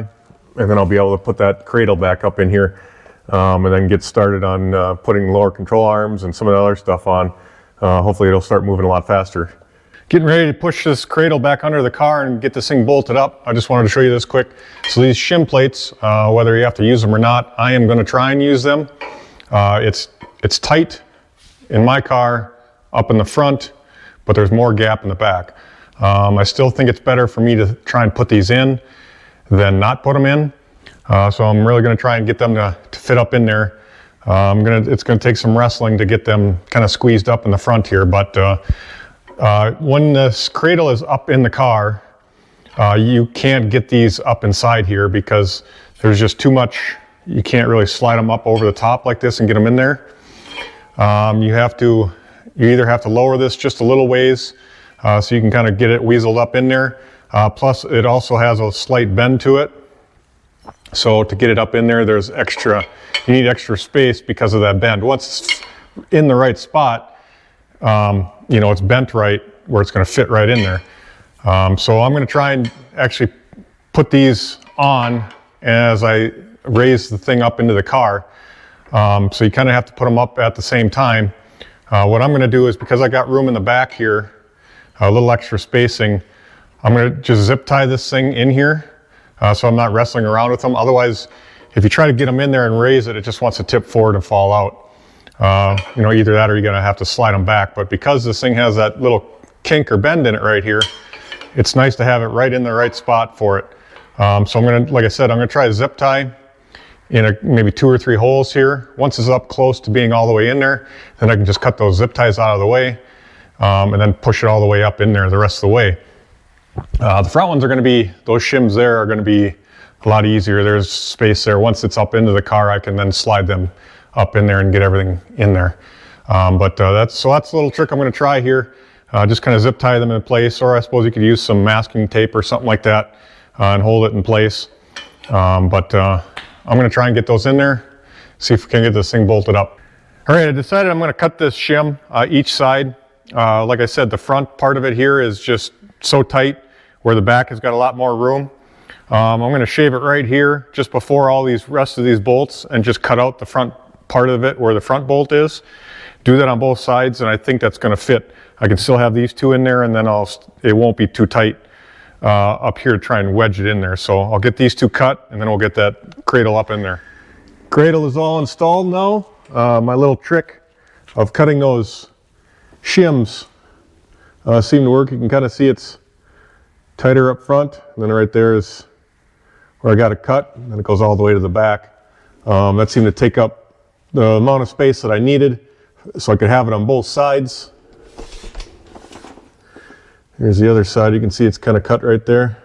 and then I'll be able to put that cradle back up in here, and then get started on putting lower control arms and some of the other stuff on. Hopefully it'll start moving a lot faster. Getting ready to push this cradle back under the car and get this thing bolted up. I just wanted to show you this quick. So these shim plates, whether you have to use them or not, I am going to try and use them. It's tight in my car up in the front, but there's more gap in the back. I still think it's better for me to try and put these in than not put them in. So I'm really going to try and get them to fit up in there. It's going to take some wrestling to get them kind of squeezed up in the front here. But when this cradle is up in the car, you can't get these up inside here because there's just too much. You can't really slide them up over the top like this and get them in there. You either have to lower this just a little ways so you can kind of get it weaseled up in there. Plus it also has a slight bend to it. So to get it up in there, you need extra space because of that bend. Once it's in the right spot, it's bent right where it's going to fit right in there. So I'm going to try and actually put these on as I raise the thing up into the car. So you kind of have to put them up at the same time. What I'm going to do is, because I got room in the back here, a little extra spacing, I'm going to just zip tie this thing in here so I'm not wrestling around with them. Otherwise, if you try to get them in there and raise it, it just wants to tip forward and fall out. You know, either that or you're going to have to slide them back. But because this thing has that little kink or bend in it right here, it's nice to have it right in the right spot for it. So I'm going to, like I said, I'm going to try to zip tie in maybe 2 or 3 holes here. Once it's up close to being all the way in there, then I can just cut those zip ties out of the way and then push it all the way up in there the rest of the way. The front ones are going to be, those shims there are going to be a lot easier. There's space there. Once it's up into the car, I can then slide them up in there and get everything in there. That's a little trick I'm going to try here. Just kind of zip tie them in place, or I suppose you could use some masking tape or something like that and hold it in place. I'm going to try and get those in there, see if we can get this thing bolted up. All right, I decided I'm going to cut this shim each side. Like I said, the front part of it here is just so tight, where the back has got a lot more room. I'm going to shave it right here just before all these rest of these bolts and just cut out the front part of it where the front bolt is. Do that on both sides, and I think that's going to fit. I can still have these 2 in there, and then it won't be too tight up here to try and wedge it in there. So I'll get these 2 cut, and then we'll get that cradle up in there. Cradle is all installed now. My little trick of cutting those shims seemed to work. You can kind of see it's tighter up front, and then right there is where I got it cut, and then it goes all the way to the back. That seemed to take up the amount of space that I needed, so I could have it on both sides. Here's the other side. You can see it's kind of cut right there,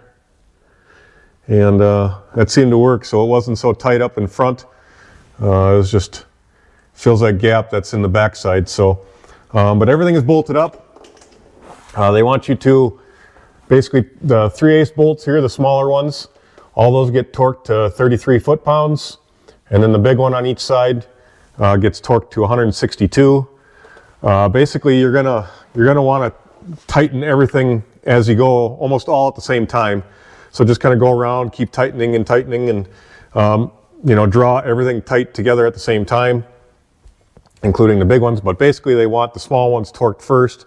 and that seemed to work. So it wasn't so tight up in front. It was just fills that gap that's in the back side. So, but everything is bolted up. They want you to basically, the 3/8 bolts here, the smaller ones, all those get torqued to 33 foot-pounds, and then the big one on each side gets torqued to 162. Basically, you're gonna want to tighten everything as you go, almost all at the same time. So just kind of go around, keep tightening and tightening, and you know, draw everything tight together at the same time, including the big ones. But basically, they want the small ones torqued first,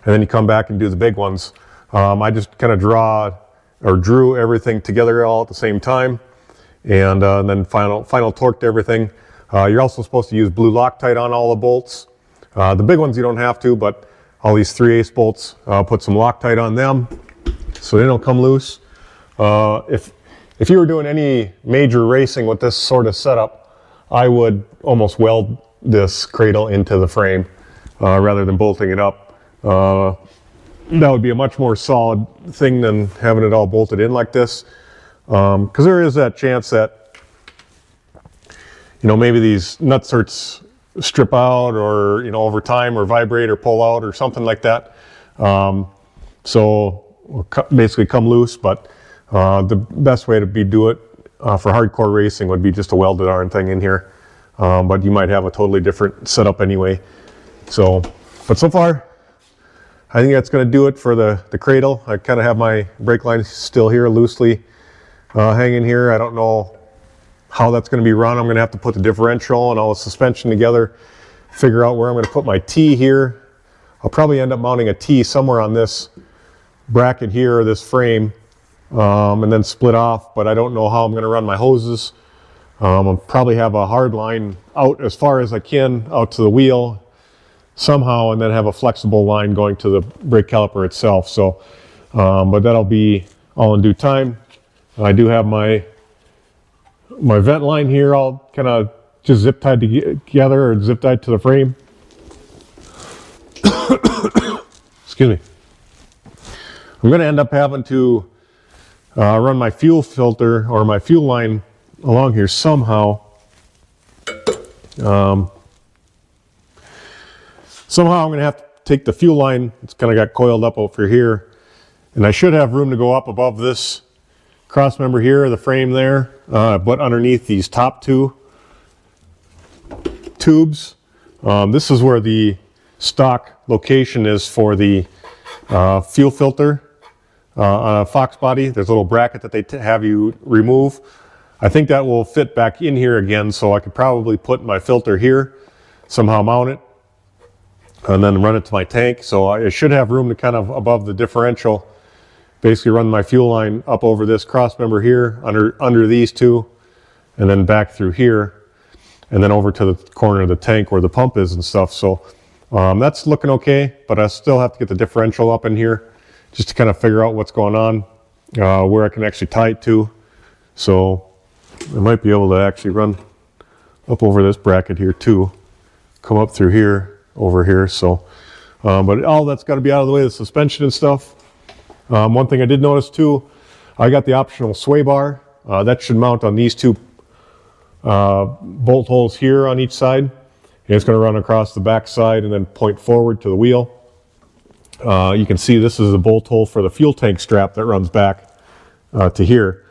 and then you come back and do the big ones. I just kind of drew everything together all at the same time, and then final torqued everything. You're also supposed to use blue Loctite on all the bolts. The big ones you don't have to, but all these 3/8 bolts, put some Loctite on them so they don't come loose. If you were doing any major racing with this sort of setup, I would almost weld this cradle into the frame rather than bolting it up. That would be a much more solid thing than having it all bolted in like this, because there is that chance that, you know, maybe these nutserts strip out, or, you know, over time, or vibrate or pull out or something like that. So basically come loose. But the best way to do it for hardcore racing would be just to weld the darn thing in here. But you might have a totally different setup anyway. But so far, I think that's going to do it for the cradle. I kind of have my brake line still here loosely hanging here. I don't know how that's going to be run. I'm going to have to put the differential and all the suspension together, figure out where I'm going to put my T here. I'll probably end up mounting a T somewhere on this bracket here, or this frame, and then split off, but I don't know how I'm going to run my hoses. I'll probably have a hard line out as far as I can out to the wheel somehow, and then have a flexible line going to the brake caliper itself. So, but that'll be all in due time. I do have my vent line here all kind of just zip tied together, or zip tied to the frame. Excuse me. I'm going to end up having to run my fuel filter or my fuel line along here somehow. Somehow I'm going to have to take the fuel line. It's kind of got coiled up over here, and I should have room to go up above this cross member here, the frame there, but underneath these top 2 tubes. This is where the stock location is for the fuel filter on a Foxbody. There's a little bracket that they have you remove. I think that will fit back in here again, so I could probably put my filter here, somehow mount it, and then run it to my tank. So I should have room to kind of above the differential, basically run my fuel line up over this cross member here, under these two, and then back through here, and then over to the corner of the tank where the pump is and stuff. So that's looking okay, but I still have to get the differential up in here just to kind of figure out what's going on, where I can actually tie it to. So I might be able to actually run up over this bracket here too, come up through here, over here. So, but all that's got to be out of the way, the suspension and stuff. One thing I did notice too, I got the optional sway bar. That should mount on these two bolt holes here on each side. And it's going to run across the back side and then point forward to the wheel. You can see this is a bolt hole for the fuel tank strap that runs back to here.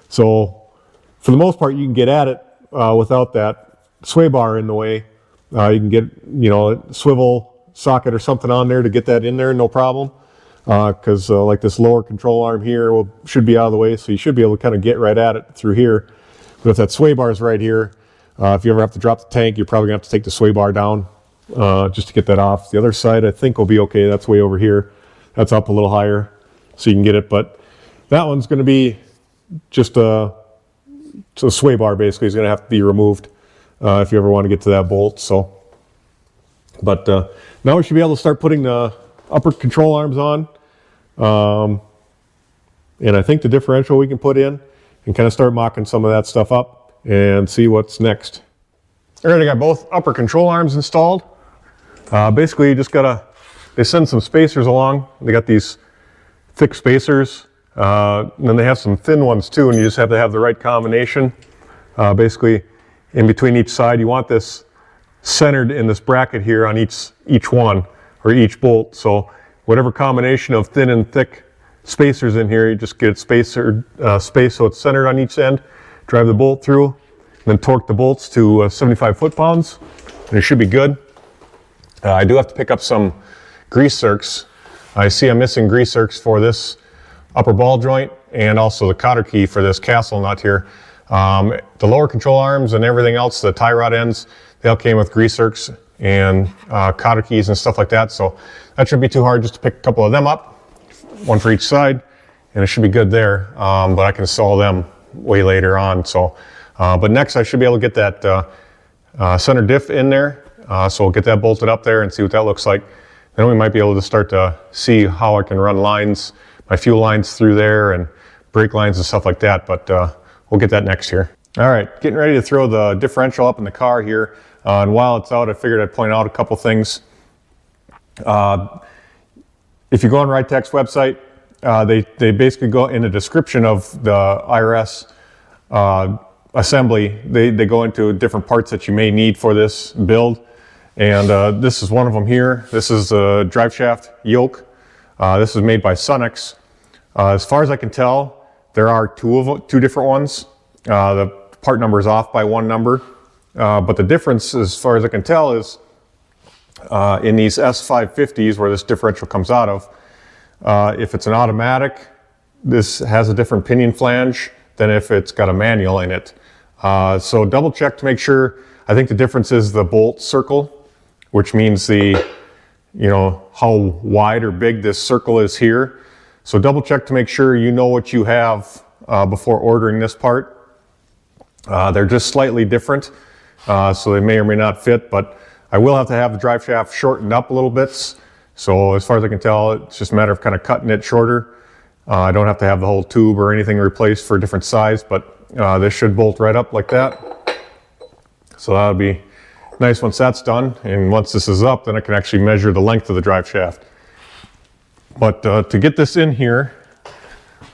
So for the most part, you can get at it without that sway bar in the way. You can get, you know, a swivel socket or something on there to get that in there, no problem. Because like this lower control arm here should be out of the way, so you should be able to kind of get right at it through here. But if that sway bar is right here, if you ever have to drop the tank, you're probably going to have to take the sway bar down just to get that off. The other side, I think, will be okay. That's way over here. That's up a little higher, so you can get it. But that one's going to be just a sway bar, basically, is going to have to be removed if you ever want to get to that bolt. So, but now we should be able to start putting the upper control arms on. And I think the differential we can put in and kind of start mocking some of that stuff up and see what's next. All right, I got both upper control arms installed. Basically, you just gotta, they send some spacers along. They got these thick spacers, and then they have some thin ones too, and you just have to have the right combination. Basically, in between each side, you want this centered in this bracket here on each one, or each bolt. So whatever combination of thin and thick spacers in here, you just get it space so it's centered on each end, drive the bolt through, and then torque the bolts to 75 foot-pounds, and it should be good. I do have to pick up some grease zerks. I see I'm missing grease zerks for this upper ball joint and also the cotter key for this castle nut here. The lower control arms and everything else, the tie rod ends, they all came with grease zerks and cotter keys and stuff like that, so that shouldn't be too hard just to pick a couple of them up, one for each side, and it should be good there. But I can install them way later on. So, but next I should be able to get that center diff in there. So we'll get that bolted up there and see what that looks like. Then we might be able to start to see how I can run lines, my fuel lines through there and brake lines and stuff like that. But we'll get that next here. All right, getting ready to throw the differential up in the car here. And while it's out, I figured I'd point out a couple things. If you go on Ridetech's website, they basically go in the description of the IRS assembly. They go into different parts that you may need for this build, and this is one of them here. This is the drive shaft yoke. This is made by Sunex. As far as I can tell, there are two different ones. The part number is off by one number, but the difference, as far as I can tell, is in these S550s where this differential comes out of, if it's an automatic, this has a different pinion flange than if it's got a manual in it. So double check to make sure. I think the difference is the bolt circle, which means how wide or big this circle is here. So double check to make sure you know what you have before ordering this part. They're just slightly different, so they may or may not fit, but I will have to have the drive shaft shortened up a little bit. So as far as I can tell, it's just a matter of kind of cutting it shorter. I don't have to have the whole tube or anything replaced for a different size, but this should bolt right up like that. So that'll be nice once that's done. And once this is up, then I can actually measure the length of the drive shaft. But to get this in here,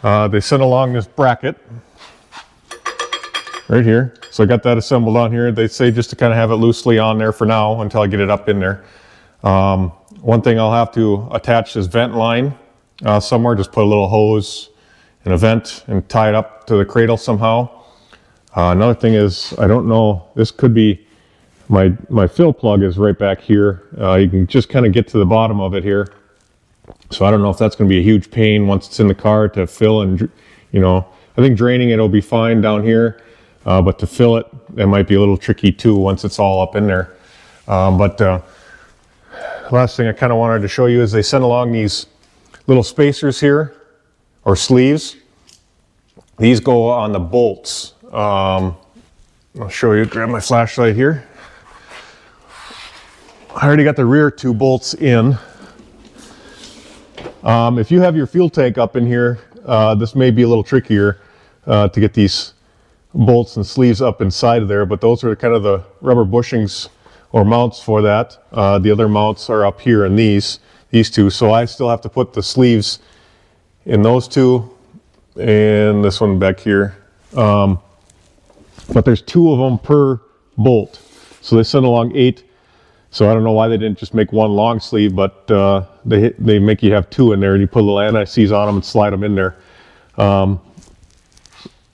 they sent along this bracket right here. So I got that assembled on here. They say just to kind of have it loosely on there for now until I get it up in there. One thing I'll have to attach this vent line somewhere, just put a little hose in a vent and tie it up to the cradle somehow. Another thing is, I don't know, this could be, my fill plug is right back here. You can just kind of get to the bottom of it here. So I don't know if that's going to be a huge pain once it's in the car to fill and, I think draining it will be fine down here. but to fill it, it might be a little tricky too once it's all up in there. Last thing I kind of wanted to show you is they sent along these little spacers here, or sleeves. These go on the bolts. I'll show you, grab my flashlight here. I already got the rear 2 bolts in. If you have your fuel tank up in here, this may be a little trickier to get these bolts and sleeves up inside of there, but those are kind of the rubber bushings or mounts for that. The other mounts are up here in these 2, so I still have to put the sleeves in those 2 and this one back here. But there's 2 of them per bolt, so they sent along 8. So I don't know why they didn't just make 1 long sleeve, but they make you have 2 in there, and you put little anti-seize on them and slide them in there. And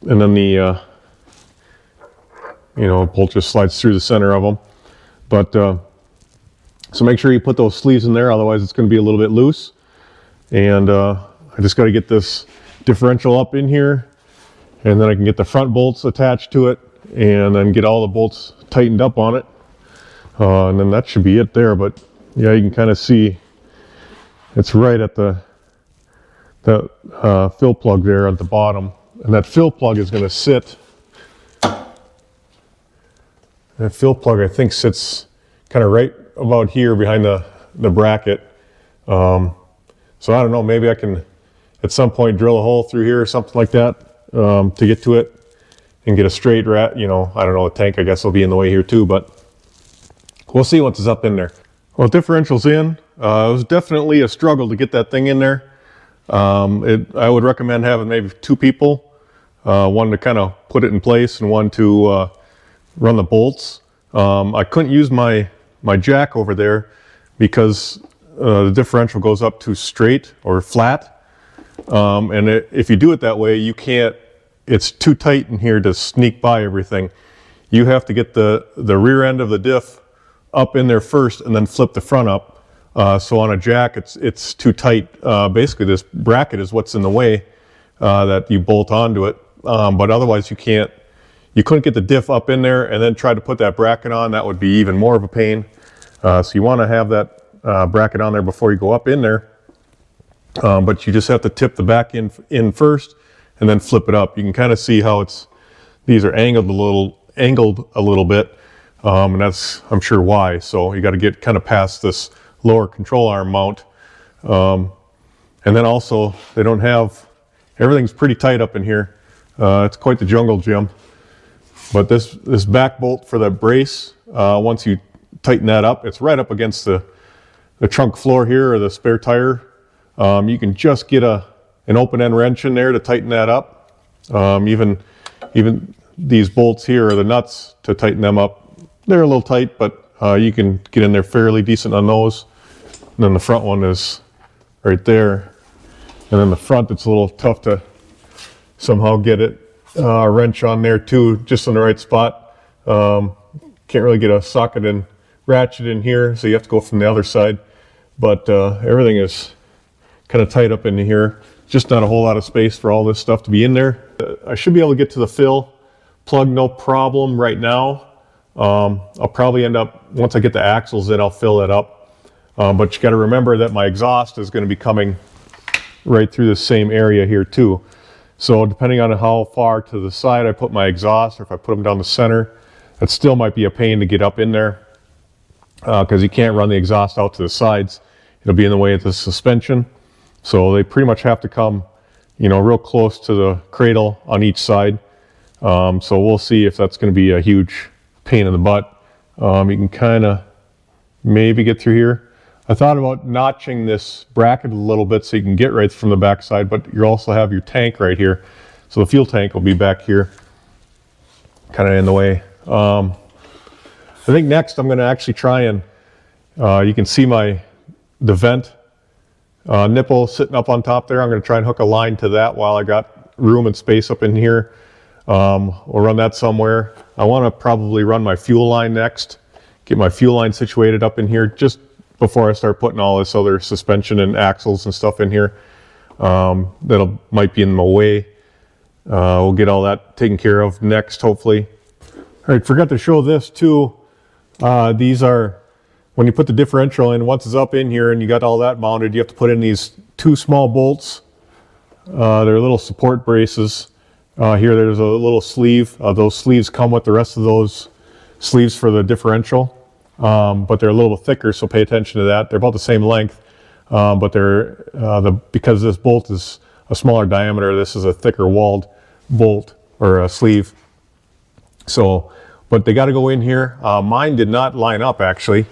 then the bolt just slides through the center of them. But so make sure you put those sleeves in there, otherwise it's going to be a little bit loose. And I just got to get this differential up in here, and then I can get the front bolts attached to it, and then get all the bolts tightened up on it. And then that should be it there. But yeah, you can kind of see it's right at the fill plug there at the bottom, and that fill plug is going to sit. That fill plug, I think, sits kind of right about here behind the bracket. So I don't know, maybe I can at some point drill a hole through here or something like that to get to it and get a straight I don't know, a tank I guess will be in the way here too, but we'll see once it's up in there. Well, differential's in. It was definitely a struggle to get that thing in there. I would recommend having maybe 2 people, one to kind of put it in place and one to run the bolts. I couldn't use my jack over there because the differential goes up too straight or flat. And if you do it that way, you can't, it's too tight in here to sneak by everything. You have to get the rear end of the diff up in there first and then flip the front up. So on a jack, it's too tight. Basically this bracket is what's in the way that you bolt onto it. But otherwise you couldn't get the diff up in there and then try to put that bracket on. That would be even more of a pain. So you want to have that bracket on there before you go up in there. But you just have to tip the back in first and then flip it up. You can kind of see how these are angled a little bit. And that's, I'm sure, why. So you got to get kind of past this lower control arm mount. And then also they don't have, everything's pretty tight up in here. It's quite the jungle gym. But this back bolt for the brace, once you tighten that up, it's right up against the trunk floor here, or the spare tire. You can just get an open end wrench in there to tighten that up. Even these bolts here are the nuts to tighten them up. They're a little tight, but you can get in there fairly decent on those. And then the front one is right there. And then the front, it's a little tough to somehow get it wrench on there too, just in the right spot. Can't really get a socket and ratchet in here, so you have to go from the other side. But everything is kind of tight up in here. Just not a whole lot of space for all this stuff to be in there. I should be able to get to the fill plug no problem right now. I'll probably end up, once I get the axles in, I'll fill it up. But you got to remember that my exhaust is going to be coming right through the same area here too. So depending on how far to the side I put my exhaust, or if I put them down the center, that still might be a pain to get up in there because you can't run the exhaust out to the sides. It'll be in the way of the suspension. So they pretty much have to come, real close to the cradle on each side. So we'll see if that's going to be a huge pain in the butt. You can kind of maybe get through here. I thought about notching this bracket a little bit so you can get right from the back side, but you also have your tank right here. So the fuel tank will be back here, kind of in the way. I think next I'm going to actually try and, you can see the vent nipple sitting up on top there. I'm going to try and hook a line to that while I got room and space up in here. We'll run that somewhere. I want to probably run my fuel line next, get my fuel line situated up in here just before I start putting all this other suspension and axles and stuff in here. Might be in my way. We'll get all that taken care of next, hopefully. All right, forgot to show this too. These are, when you put the differential in, once it's up in here and you got all that mounted, you have to put in these 2 small bolts. They're little support braces. Here there's a little sleeve. Those sleeves come with the rest of those sleeves for the differential, but they're a little thicker, so pay attention to that. They're about the same length, but they're because this bolt is a smaller diameter, this is a thicker walled bolt or a sleeve. So, but they got to go in here. Mine did not line up actually.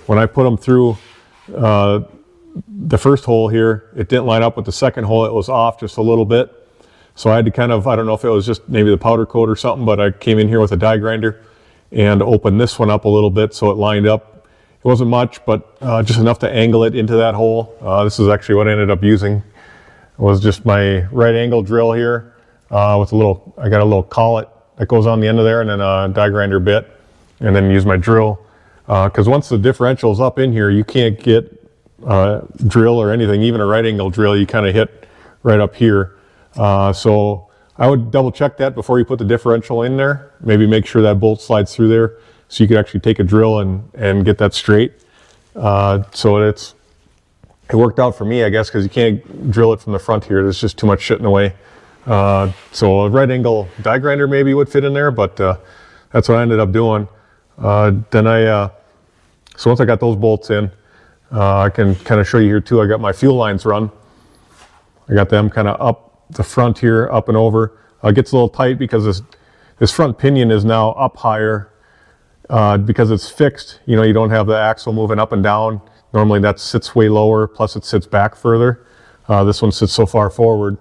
When I put them through the first hole here, it didn't line up with the second hole. It was off just a little bit. So I had to kind of, I don't know if it was just maybe the powder coat or something, but I came in here with a die grinder and opened this one up a little bit so it lined up. It wasn't much, but just enough to angle it into that hole. This is actually what I ended up using. It was just my right angle drill here with a little, I got a little collet that goes on the end of there, and then a die grinder bit, and then use my drill. Because once the differential is up in here, you can't get drill or anything, even a right angle drill, you kind of hit right up here. So I would double check that before you put the differential in there. Maybe make sure that bolt slides through there so you could actually take a drill and get that straight. So it worked out for me, I guess, because you can't drill it from the front here. There's just too much shit in the way. So a right angle die grinder maybe would fit in there, but that's what I ended up doing. So once I got those bolts in, I can kind of show you here too. I got my fuel lines run. I got them kind of up the front here, up and over. It gets a little tight because this front pinion is now up higher because it's fixed. You know, you don't have the axle moving up and down. Normally that sits way lower, plus it sits back further. This one sits so far forward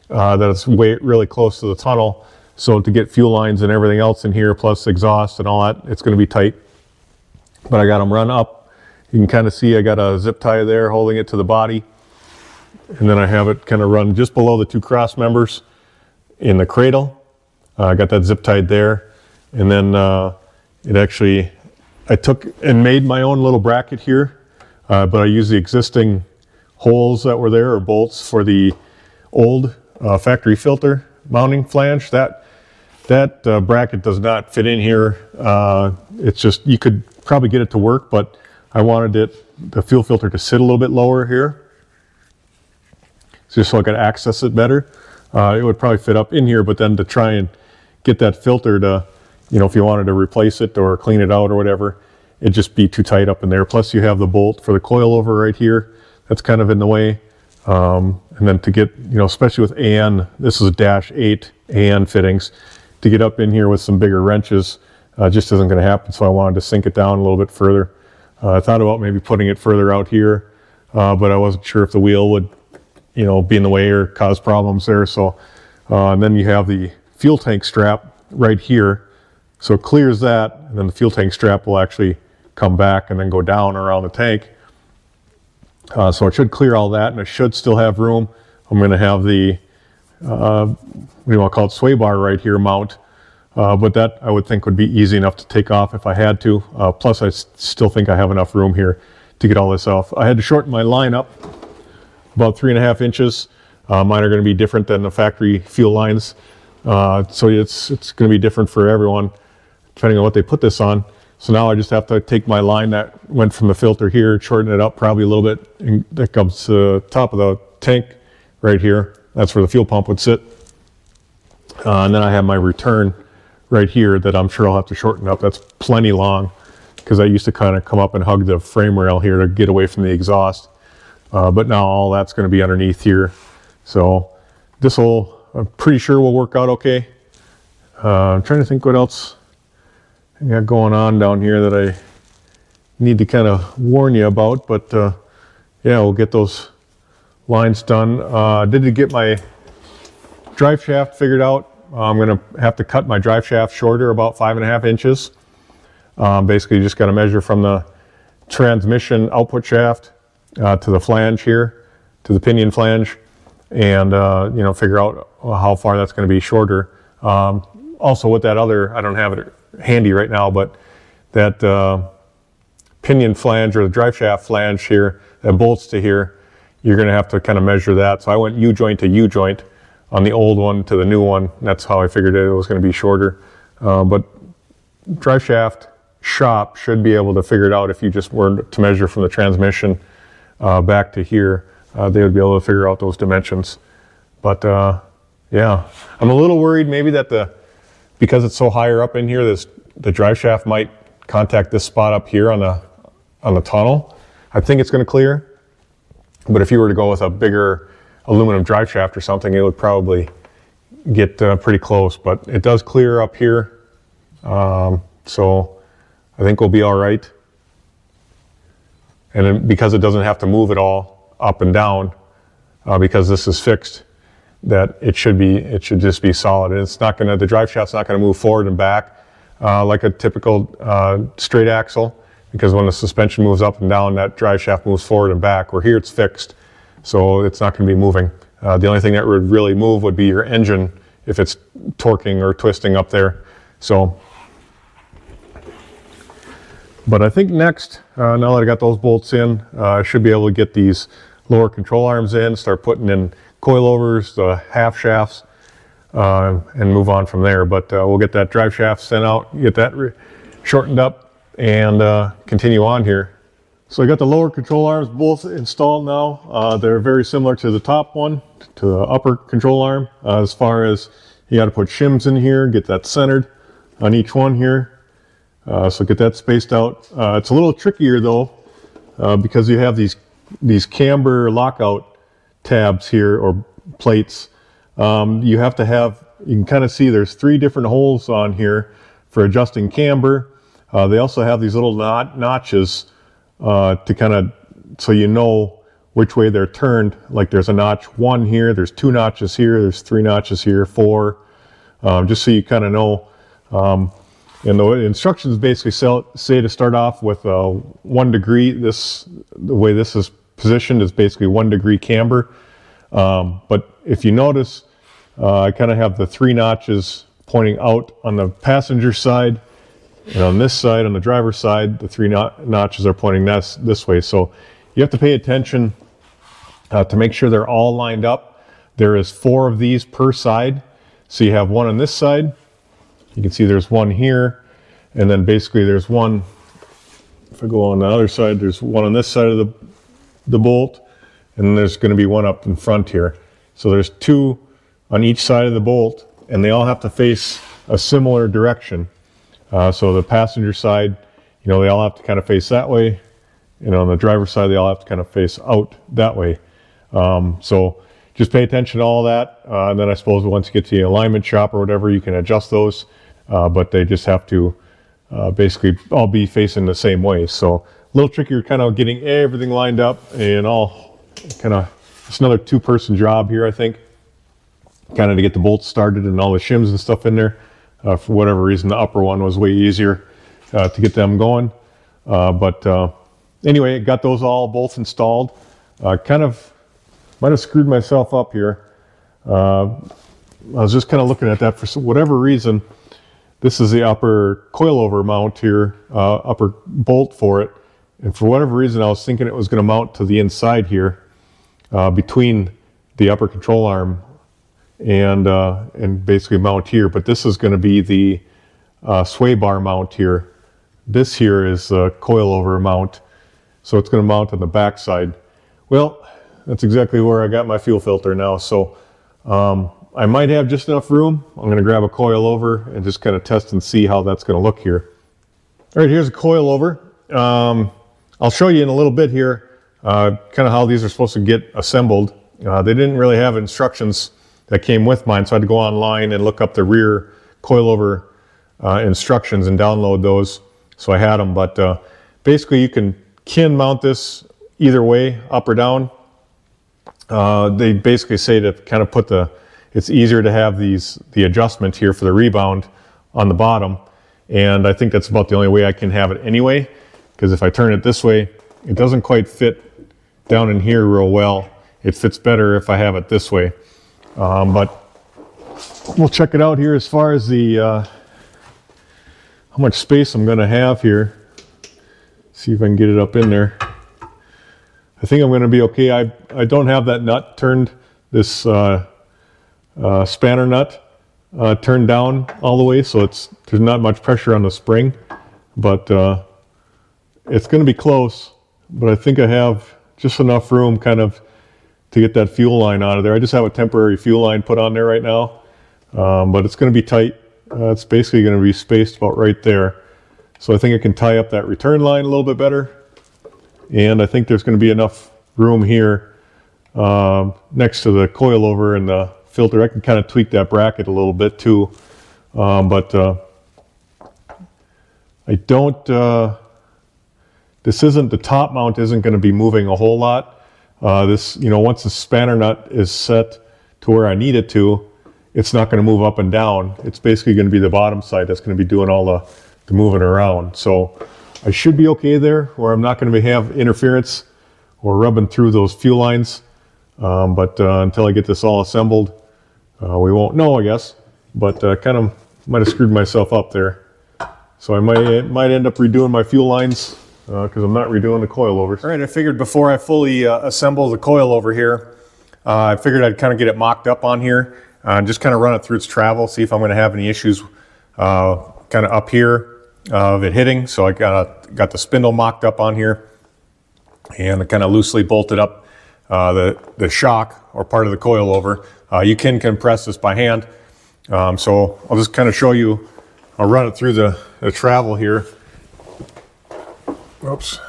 that it's really close to the tunnel. So to get fuel lines and everything else in here, plus exhaust and all that, it's going to be tight. But I got them run up. You can kind of see I got a zip tie there holding it to the body. And then I have it kind of run just below the 2 cross members in the cradle. I got that zip tied there. And then I took and made my own little bracket here. But I used the existing holes that were there, or bolts, for the old factory filter mounting flange. That bracket does not fit in here. It's just, you could probably get it to work, but I wanted the fuel filter to sit a little bit lower here, just so I could access it better. It would probably fit up in here, but then to try and get that filter to, you know, if you wanted to replace it or clean it out or whatever, it'd just be too tight up in there. Plus you have the bolt for the coilover right here. That's kind of in the way. And then to get, you know, especially with AN, this is a -8 AN fittings, to get up in here with some bigger wrenches just isn't going to happen. So I wanted to sink it down a little bit further. I thought about maybe putting it further out here, but I wasn't sure if the wheel would, you know, be in the way or cause problems there. So, and then you have the fuel tank strap right here. So it clears that, and then the fuel tank strap will actually come back and then go down around the tank. So it should clear all that, and it should still have room. I'm going to have the, what do you want to call it, sway bar right here mount. But that I would think would be easy enough to take off if I had to. Plus I still think I have enough room here to get all this off. I had to shorten my line up about 3.5 inches. Mine are going to be different than the factory fuel lines. So it's going to be different for everyone, depending on what they put this on. So now I just have to take my line that went from the filter here, shorten it up probably a little bit, and that comes to the top of the tank right here. That's where the fuel pump would sit. And then I have my return right here that I'm sure I'll have to shorten up. That's plenty long, because I used to kind of come up and hug the frame rail here to get away from the exhaust. But now all that's going to be underneath here. So this will, I'm pretty sure will work out okay. I'm trying to think what else I got going on down here that I need to kind of warn you about. But yeah, we'll get those lines done. Did get my drive shaft figured out. I'm going to have to cut my drive shaft shorter, about 5.5 inches. Basically, you just got to measure from the transmission output shaft to the flange here, to the pinion flange, and you know, figure out how far that's going to be shorter. Also, with that other, I don't have it handy right now, but that pinion flange or the drive shaft flange here that bolts to here, you're going to have to kind of measure that. So I went U-joint to U-joint. on the old one to the new one. That's how I figured it was going to be shorter. But drive shaft shop should be able to figure it out if you just were to measure from the transmission back to here. They would be able to figure out those dimensions. But yeah, I'm a little worried maybe that because it's so higher up in here, the drive shaft might contact this spot up here on the tunnel. I think it's going to clear, but if you were to go with a bigger aluminum drive shaft or something, it would probably get pretty close. But it does clear up here, so I think we'll be all right. And then because it doesn't have to move at all up and down, because this is fixed, that it should just be solid. And it's not going to, the drive shaft's not going to move forward and back like a typical straight axle, because when the suspension moves up and down, that drive shaft moves forward and back. Where here it's fixed, so it's not going to be moving. The only thing that would really move would be your engine if it's torquing or twisting up there. So, but I think next, now that I got those bolts in, I should be able to get these lower control arms in, start putting in coilovers, the half shafts, and move on from there. But we'll get that drive shaft sent out, get that shortened up, and continue on here. So I got the lower control arms both installed now. They're very similar to the top one, to the upper control arm. As far as you got to put shims in here, get that centered on each one here. So get that spaced out. It's a little trickier though, because you have these camber lockout tabs here, or plates. You have to have, you can kind of see there's 3 different holes on here for adjusting camber. They also have these little notches to kind of, so you know which way they're turned. Like there's a notch 1 here, there's 2 notches here, there's 3 notches here, 4, just so you kind of know. And the instructions basically say to start off with 1 degree. The way this is positioned is basically 1 degree camber. But if you notice, I kind of have the 3 notches pointing out on the passenger side, and on this side, on the driver's side, the 3 notches are pointing this way. So you have to pay attention to make sure they're all lined up. There is 4 of these per side. So you have 1 on this side. You can see there's 1 here, and then basically there's 1, if I go on the other side, there's 1 on this side of the bolt, and then there's going to be 1 up in front here. So there's 2 on each side of the bolt, and they all have to face a similar direction. So the passenger side, they all have to kind of face that way. On the driver's side, they all have to kind of face out that way. So just pay attention to all that. And then I suppose once you get to the alignment shop or whatever, you can adjust those. But they just have to basically all be facing the same way. So a little trickier kind of getting everything lined up, and all kind of, it's another 2-person job here, I think, kind of to get the bolts started and all the shims and stuff in there. For whatever reason, the upper one was way easier to get them going. But anyway, got those all both installed. Kind of might have screwed myself up here. I was just kind of looking at that for whatever reason. This is the upper coilover mount here, upper bolt for it. And for whatever reason, I was thinking it was going to mount to the inside here, between the upper control arm and basically mount here. But this is going to be the sway bar mount here. This here is the coilover mount, so it's going to mount on the back side. Well, that's exactly where I got my fuel filter now. So I might have just enough room. I'm going to grab a coilover and just kind of test and see how that's going to look here. All right, here's a coilover. I'll show you in a little bit here kind of how these are supposed to get assembled. They didn't really have instructions that came with mine, so I had to go online and look up the rear coilover instructions and download those. So I had them, but basically you can mount this either way, up or down. They basically say to kind of put it's easier to have the adjustment here for the rebound on the bottom, and I think that's about the only way I can have it anyway, because if I turn it this way, it doesn't quite fit down in here real well. It fits better if I have it this way. But we'll check it out here as far as the how much space I'm going to have here. See if I can get it up in there. I think I'm going to be okay. I don't have that nut turned, this spanner nut turned down all the way, so there's not much pressure on the spring, but it's going to be close. But I think I have just enough room kind of to get that fuel line out of there. I just have a temporary fuel line put on there right now, but it's going to be tight. It's basically going to be spaced about right there. So I think I can tie up that return line a little bit better. And I think there's going to be enough room here next to the coilover and the filter. I can kind of tweak that bracket a little bit too. But I don't, the top mount isn't going to be moving a whole lot. Once the spanner nut is set to where I need it to, it's not going to move up and down. It's basically going to be the bottom side that's going to be doing all the moving around. So I should be okay there, where I'm not going to have interference or rubbing through those fuel lines. But until I get this all assembled, we won't know, I guess. But kind of might have screwed myself up there. So I might end up redoing my fuel lines because I'm not redoing the coilovers. All right, I figured before I fully assemble the coilover here, I figured I'd kind of get it mocked up on here and just kind of run it through its travel, see if I'm going to have any issues kind of up here of it hitting. So I got the spindle mocked up on here, and I kind of loosely bolted up the shock or part of the coilover. You can compress this by hand. So I'll just kind of show you, I'll run it through the travel here. Oops.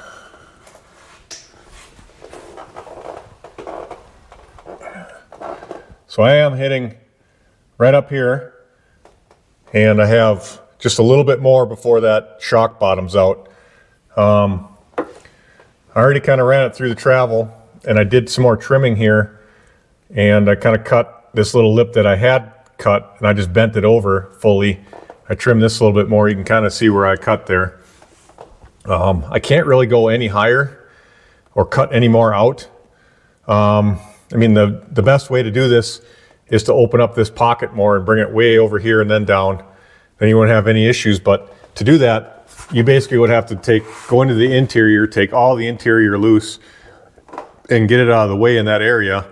So I am hitting right up here, and I have just a little bit more before that shock bottoms out. I already kind of ran it through the travel, and I did some more trimming here, and I kind of cut this little lip that I had cut, and I just bent it over fully. I trimmed this a little bit more. You can kind of see where I cut there. I can't really go any higher or cut any more out. I mean, the best way to do this is to open up this pocket more and bring it way over here and then down. Then you won't have any issues. But to do that, you basically would have to go into the interior, take all the interior loose and get it out of the way in that area,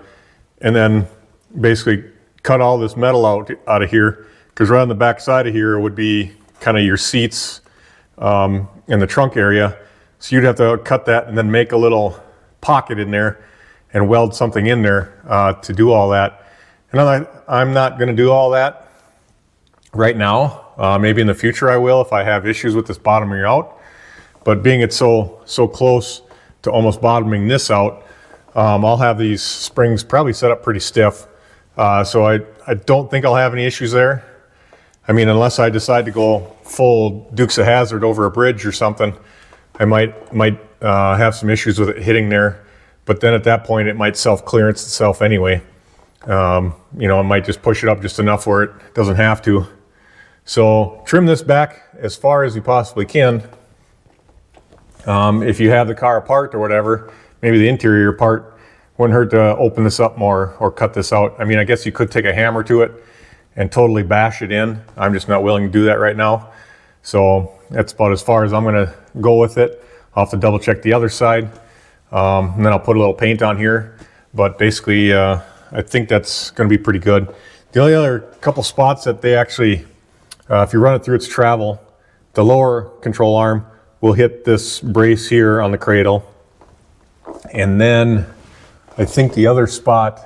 and then basically cut all this metal out of here, because right on the back side of here would be kind of your seats in the trunk area. So you'd have to cut that and then make a little pocket in there and weld something in there to do all that. And I'm not going to do all that right now. Maybe in the future I will if I have issues with this bottoming out. But being it's so close to almost bottoming this out, I'll have these springs probably set up pretty stiff. So I don't think I'll have any issues there. I mean, unless I decide to go full Dukes of Hazzard over a bridge or something, I might have some issues with it hitting there. But then at that point, it might self-clearance itself anyway. I might just push it up just enough where it doesn't have to. So trim this back as far as you possibly can. If you have the car apart or whatever, maybe the interior part, wouldn't hurt to open this up more or cut this out. I mean, I guess you could take a hammer to it and totally bash it in. I'm just not willing to do that right now. So that's about as far as I'm gonna go with it. I'll have to double check the other side. And then I'll put a little paint on here. But basically, I think that's gonna be pretty good. The only other couple spots that they actually, if you run it through its travel, the lower control arm will hit this brace here on the cradle. And then I think the other spot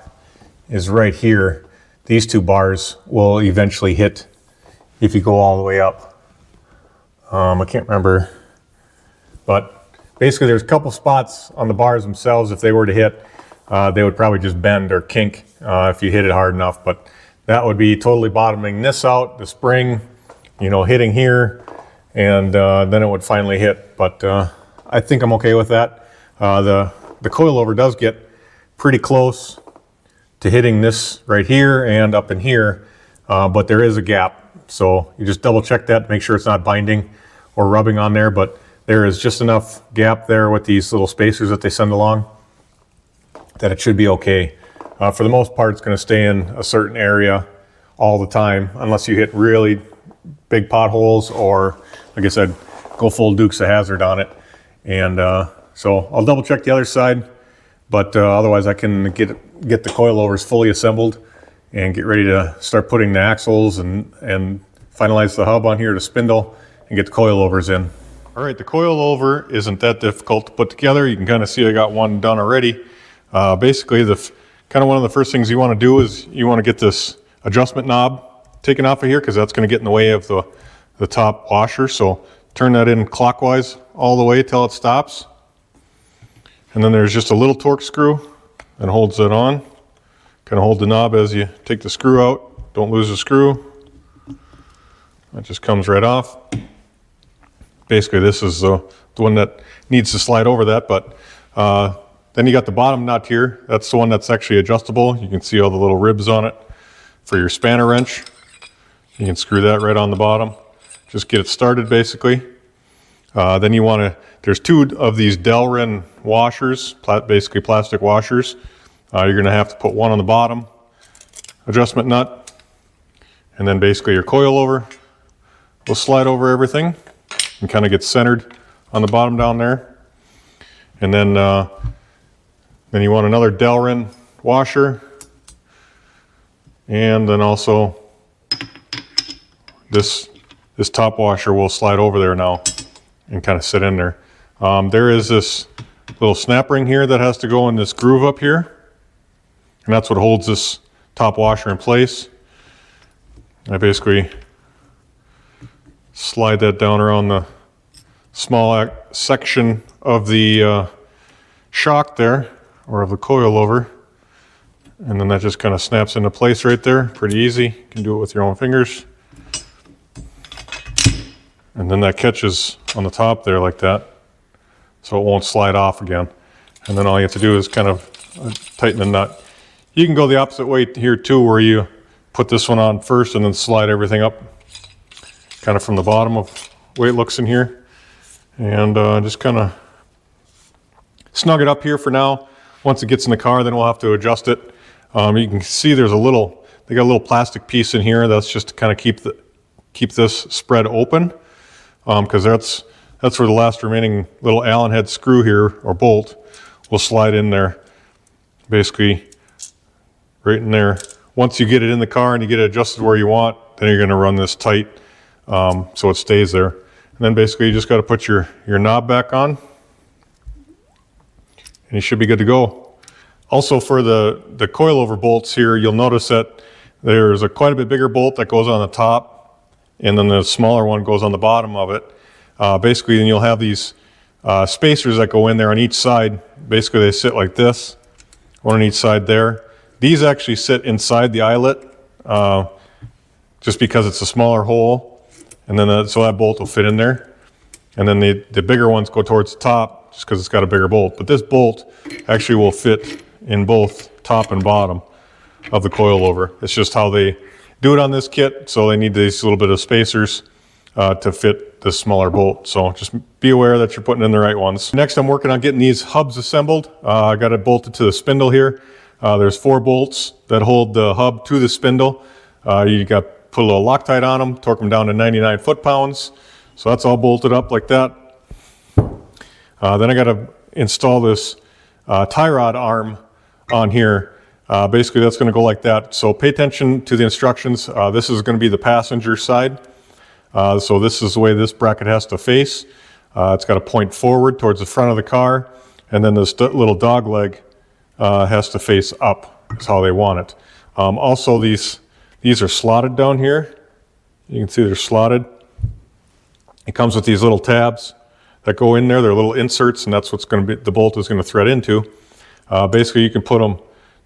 is right here. These two bars will eventually hit if you go all the way up. I can't remember, but basically there's a couple spots on the bars themselves. If they were to hit, they would probably just bend or kink if you hit it hard enough. But that would be totally bottoming this out, the spring, hitting here, and then it would finally hit. But I think I'm okay with that. The coilover does get pretty close to hitting this right here and up in here, but there is a gap. So you just double check that to make sure it's not binding or rubbing on there, but there is just enough gap there with these little spacers that they send along that it should be okay. For the most part, it's going to stay in a certain area all the time, unless you hit really big potholes or, like I said, go full Dukes of Hazzard on it. And so I'll double check the other side, but otherwise I can get the coilovers fully assembled and get ready to start putting the axles and finalize the hub on here to spindle and get the coilovers in. All right, the coilover isn't that difficult to put together. You can kind of see I got one done already. Basically, kind of one of the first things you want to do is you want to get this adjustment knob taken off of here, because that's going to get in the way of the top washer. So turn that in clockwise all the way till it stops. And then there's just a little torque screw that holds it on. Kind of hold the knob as you take the screw out. Don't lose the screw. That just comes right off. Basically, this is the one that needs to slide over that, but then you got the bottom nut here. That's the one that's actually adjustable. You can see all the little ribs on it for your spanner wrench. You can screw that right on the bottom. Just get it started, basically. Then you want to, there's two of these Delrin washers, basically plastic washers. You're going to have to put one on the bottom adjustment nut, and then basically your coilover will slide over everything and kind of get centered on the bottom down there. And then you want another Delrin washer, and then also this top washer will slide over there now and kind of sit in there. There is this little snap ring here that has to go in this groove up here, and that's what holds this top washer in place. I basically slide that down around the small section of the shock there, or of the coilover, and then that just kind of snaps into place right there. Pretty easy. You can do it with your own fingers. And then that catches on the top there like that, so it won't slide off again. And then all you have to do is kind of tighten the nut. You can go the opposite way here too, where you put this one on first and then slide everything up kind of from the bottom of the way it looks in here, and just kind of snug it up here for now. Once it gets in the car, then we'll have to adjust it. You can see there's they got a little plastic piece in here that's just to kind of keep this spread open, because that's where the last remaining little Allen head screw here, or bolt, will slide in there, basically right in there. Once you get it in the car and you get it adjusted where you want, then you're going to run this tight so it stays there. And then basically you just got to put your knob back on, and you should be good to go. Also, for the coilover bolts here, you'll notice that there's quite a bit bigger bolt that goes on the top, and then the smaller one goes on the bottom of it. Basically, then you'll have these spacers that go in there on each side. Basically, they sit like this, one on each side there. These actually sit inside the eyelet, just because it's a smaller hole, and then so that bolt will fit in there. And then the bigger ones go towards the top, just because it's got a bigger bolt. But this bolt actually will fit in both top and bottom of the coilover. It's just how they do it on this kit, so they need these little bit of spacers to fit this smaller bolt. So just be aware that you're putting in the right ones. Next, I'm working on getting these hubs assembled. I got it bolted to the spindle here. There's 4 bolts that hold the hub to the spindle. You got to put a little Loctite on them, torque them down to 99 foot-pounds. So that's all bolted up like that. Then I got to install this tie rod arm on here. Basically, that's going to go like that. So pay attention to the instructions. This is going to be the passenger side. So this is the way this bracket has to face. It's got to point forward towards the front of the car, and then this little dog leg has to face up. That's how they want it. Also, these are slotted down here. You can see they're slotted. It comes with these little tabs that go in there. They're little inserts, and that's what's going to be, the bolt is going to thread into. Basically, you can put them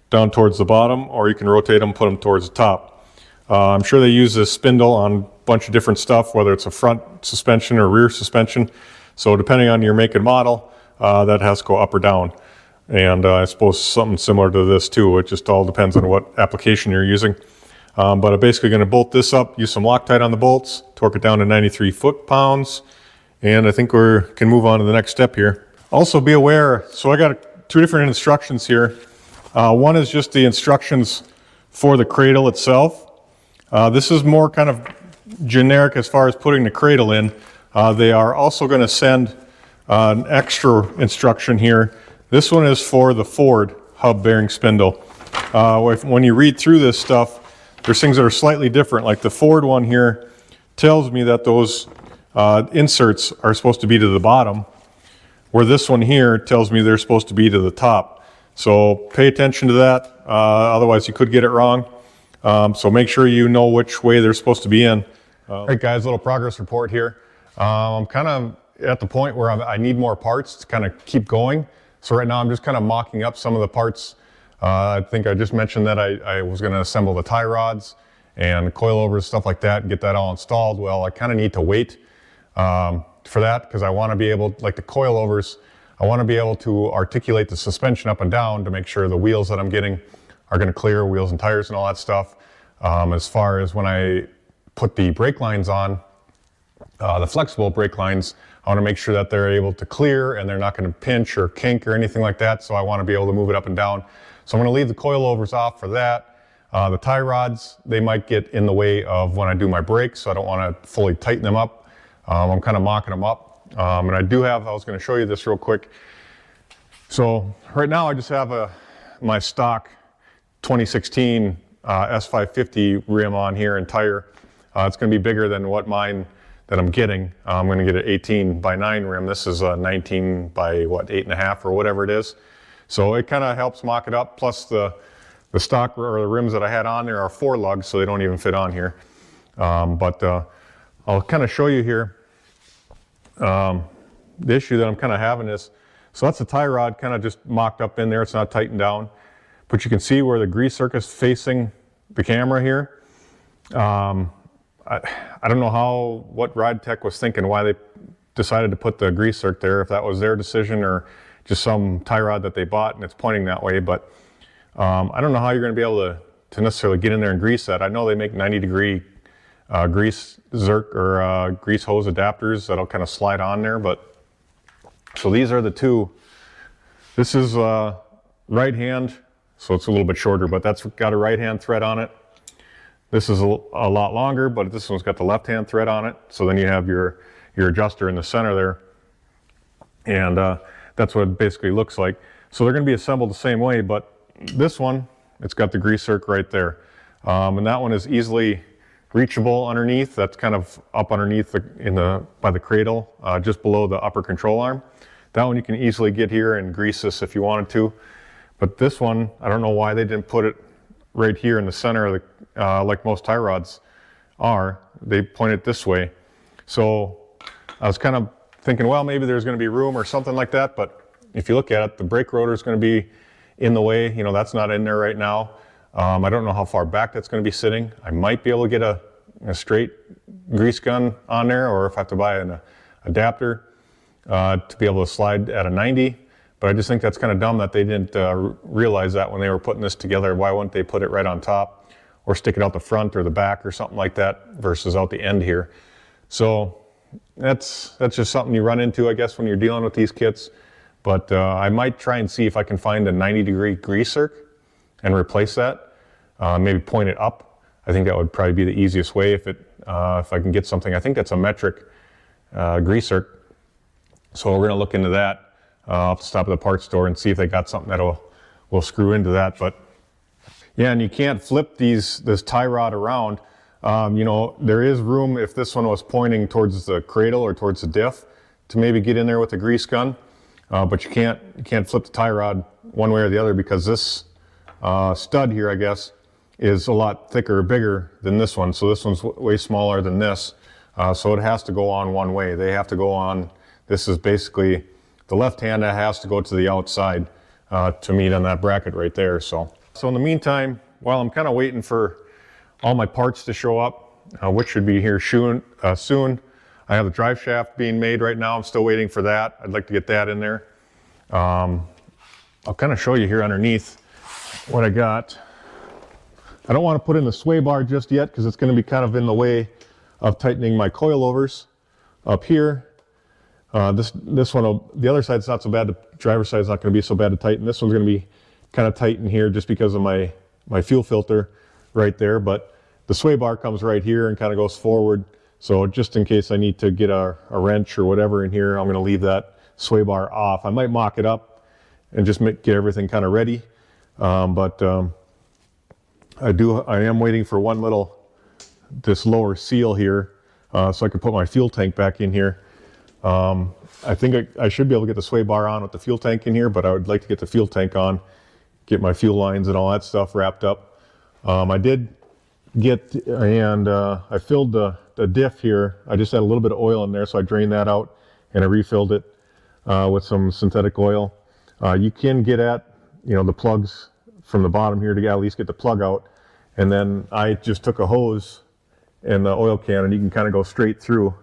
down towards the bottom, or you can rotate them, put them towards the top. I'm sure they use this spindle on a bunch of different stuff, whether it's a front suspension or rear suspension. So depending on your make and model, that has to go up or down. And I suppose something similar to this too. It just all depends on what application you're using. But I'm basically going to bolt this up, use some Loctite on the bolts, torque it down to 93 foot-pounds, and I think we can move on to the next step here. Also be aware, so I got 2 different instructions here. One is just the instructions for the cradle itself. This is more kind of generic as far as putting the cradle in. They are also going to send an extra instruction here. This one is for the Ford hub bearing spindle. when you read through this stuff, there's things that are slightly different. Like the Ford one here tells me that those inserts are supposed to be to the bottom, where this one here tells me they're supposed to be to the top. So pay attention to that, otherwise you could get it wrong. So make sure you know which way they're supposed to be in. All right guys, little progress report here. I'm kind of at the point where I need more parts to kind of keep going. So right now I'm just kind of mocking up some of the parts. I think I just mentioned that I was going to assemble the tie rods and coilovers, stuff like that, and get that all installed. Well, I kind of need to wait for that because I want to be able, like the coilovers, I want to be able to articulate the suspension up and down to make sure the wheels that I'm getting are going to clear, wheels and tires and all that stuff. As far as when I put the brake lines on, the flexible brake lines, I want to make sure that they're able to clear and they're not going to pinch or kink or anything like that. So I want to be able to move it up and down. So I'm going to leave the coilovers off for that. The tie rods, they might get in the way of when I do my brakes, so I don't want to fully tighten them up. I'm kind of mocking them up. And I was going to show you this real quick. So right now I just have my stock 2016 S550 rim on here and tire. It's going to be bigger than what mine that I'm getting. I'm going to get an 18 by 9 rim. This is a 19 by what, 8.5 or whatever it is. So it kind of helps mock it up. Plus the stock or the rims that I had on there are 4 lugs, so they don't even fit on here. But I'll kind of show you here. The issue that I'm kind of having is, so that's the tie rod kind of just mocked up in there. It's not tightened down, but you can see where the grease circuit is facing the camera here. I don't know what Ridetech was thinking, why they decided to put the grease circuit there, if that was their decision or just some tie rod that they bought and it's pointing that way. But I don't know how you're going to be able to necessarily get in there and grease that. I know they make 90-degree grease zerk or grease hose adapters that'll kind of slide on there. But so these are the two. This is right hand, so it's a little bit shorter, but that's got a right hand thread on it. This is a lot longer, but this one's got the left hand thread on it. So then you have your adjuster in the center there. And that's what it basically looks like. So they're going to be assembled the same way, but this one, it's got the grease zerk right there. And that one is easily reachable underneath. That's kind of up underneath by the cradle, just below the upper control arm. That one you can easily get here and grease this if you wanted to. But this one, I don't know why they didn't put it right here in the center of the, like most tie rods are. They point it this way. So I was kind of thinking, well, maybe there's going to be room or something like that. But if you look at it, the brake rotor is going to be in the way. You know, that's not in there right now. I don't know how far back that's going to be sitting. I might be able to get a straight grease gun on there, or if I have to buy an adapter to be able to slide at a 90. But I just think that's kind of dumb that they didn't realize that when they were putting this together. Why wouldn't they put it right on top or stick it out the front or the back or something like that versus out the end here? So that's just something you run into, I guess, when you're dealing with these kits. But I might try and see if I can find a 90-degree grease zerk and replace that. Maybe point it up. I think that would probably be the easiest way if I can get something. I think that's a metric grease zerk. So we're going to look into that. I'll have to stop at the parts store and see if they got something that will screw into that. But yeah, and you can't flip this tie rod around. You know, there is room if this one was pointing towards the cradle or towards the diff to maybe get in there with a grease gun. But you can't flip the tie rod one way or the other because this stud here, I guess, is a lot thicker or bigger than this one. So this one's way smaller than this. So it has to go on one way. They have to go on. This is basically the left hand that has to go to the outside to meet on that bracket right there. So in the meantime, while I'm kind of waiting for all my parts to show up, which should be here soon. I have the drive shaft being made right now. I'm still waiting for that. I'd like to get that in there. I'll kind of show you here underneath what I got. I don't want to put in the sway bar just yet because it's going to be kind of in the way of tightening my coilovers up here. This one, the other side's not so bad. The driver's side's not going to be so bad to tighten. This one's going to be kind of tight in here just because of my fuel filter right there. But the sway bar comes right here and kind of goes forward. So just in case I need to get a wrench or whatever in here, I'm going to leave that sway bar off. I might mock it up and just get everything kind of ready. But I am waiting for this lower seal here, so I can put my fuel tank back in here. I think I should be able to get the sway bar on with the fuel tank in here, but I would like to get the fuel tank on, get my fuel lines and all that stuff wrapped up. I did get, and I filled the diff here. I just had a little bit of oil in there, so I drained that out and I refilled it with some synthetic oil. You can get at, the plugs from the bottom here to at least get the plug out. And then I just took a hose and the oil can, and you can kind of go straight through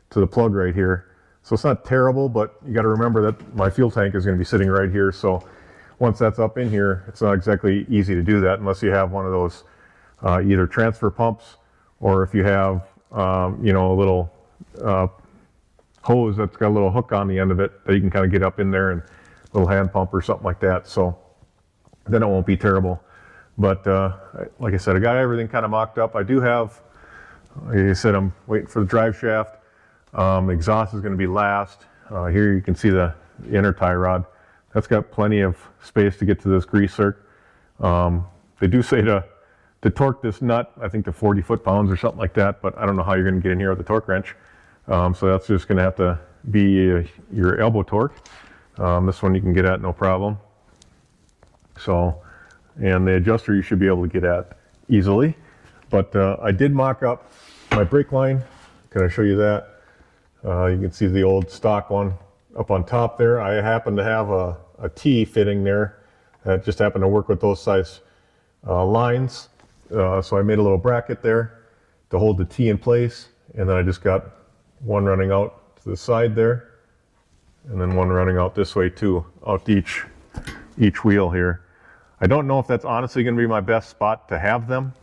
to the plug right here. So it's not terrible, but you got to remember that my fuel tank is going to be sitting right here. So once that's up in here, it's not exactly easy to do that unless you have one of those either transfer pumps, or if you have a little hose that's got a little hook on the end of it that you can kind of get up in there, and a little hand pump or something like that. So then it won't be terrible. But like I said, I got everything kind of mocked up. I do have, like I said, I'm waiting for the drive shaft. The exhaust is going to be last. Here you can see the inner tie rod. That's got plenty of space to get to this greaser. They do say to torque this nut, I think to 40 foot-pounds or something like that, but I don't know how you're going to get in here with the torque wrench. So that's just going to have to be your elbow torque. This one you can get at no problem. So, and the adjuster you should be able to get at easily. But I did mock up my brake line. Can I show you that? You can see the old stock one up on top there. I happen to have a T fitting there that just happened to work with those size lines. So I made a little bracket there to hold the T in place, and then I just got one running out to the side there, and then one running out this way too, out each wheel here. I don't know if that's honestly going to be my best spot to have them.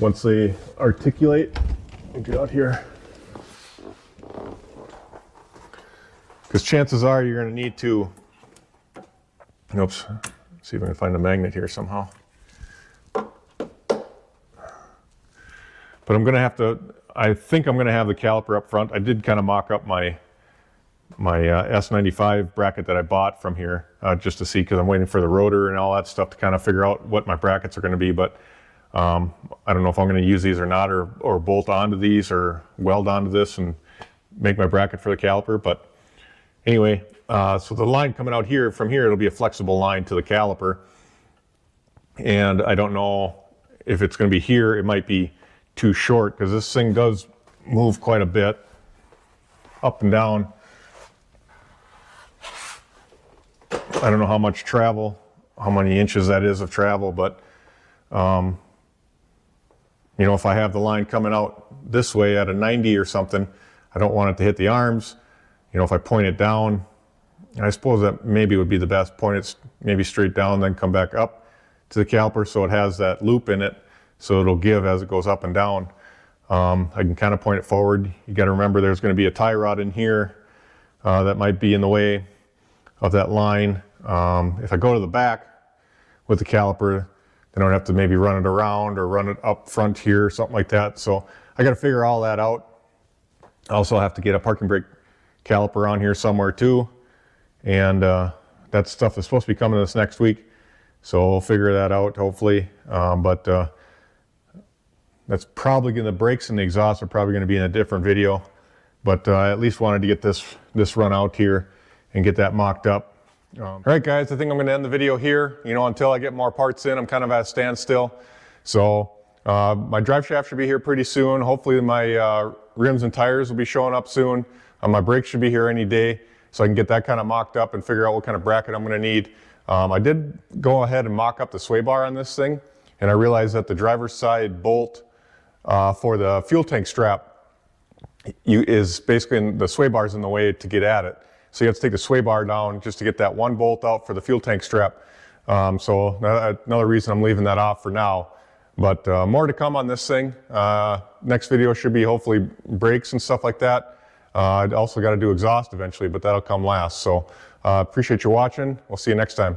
Once they articulate, let me get out here. Because chances are you're going to need to, oops, see if I can find a magnet here somehow. But I'm going to have to, I think I'm going to have the caliper up front. I did kind of mock up my S95 bracket that I bought from here just to see, because I'm waiting for the rotor and all that stuff to kind of figure out what my brackets are going to be. But I don't know if I'm going to use these or not, or bolt onto these or weld onto this and make my bracket for the caliper. But anyway, so the line coming out here, from here, it'll be a flexible line to the caliper. And I don't know if it's going to be here. It might be too short, because this thing does move quite a bit up and down. I don't know how much travel, how many inches that is of travel, but if I have the line coming out this way at a 90 or something, I don't want it to hit the arms. If I point it down, I suppose that maybe would be the best. Point it maybe straight down, then come back up to the caliper so it has that loop in it, so it'll give as it goes up and down. I can kind of point it forward. You got to remember there's going to be a tie rod in here that might be in the way of that line. If I go to the back with the caliper, then I would have to maybe run it around or run it up front here, something like that. So I got to figure all that out. I also have to get a parking brake caliper on here somewhere too. And that stuff is supposed to be coming this next week. So we'll figure that out hopefully. But that's probably going to, the brakes and the exhaust are probably going to be in a different video. But I at least wanted to get this run out here and get that mocked up. All right, guys, I think I'm going to end the video here. Until I get more parts in, I'm kind of at a standstill. So my drive shaft should be here pretty soon. Hopefully my rims and tires will be showing up soon. My brakes should be here any day, so I can get that kind of mocked up and figure out what kind of bracket I'm going to need. I did go ahead and mock up the sway bar on this thing, and I realized that the driver's side bolt for the fuel tank strap is basically, the sway bar's in the way to get at it. So you have to take the sway bar down just to get that one bolt out for the fuel tank strap. So another reason I'm leaving that off for now. But more to come on this thing. Next video should be hopefully brakes and stuff like that. I'd also got to do exhaust eventually, but that'll come last. So appreciate you watching. We'll see you next time.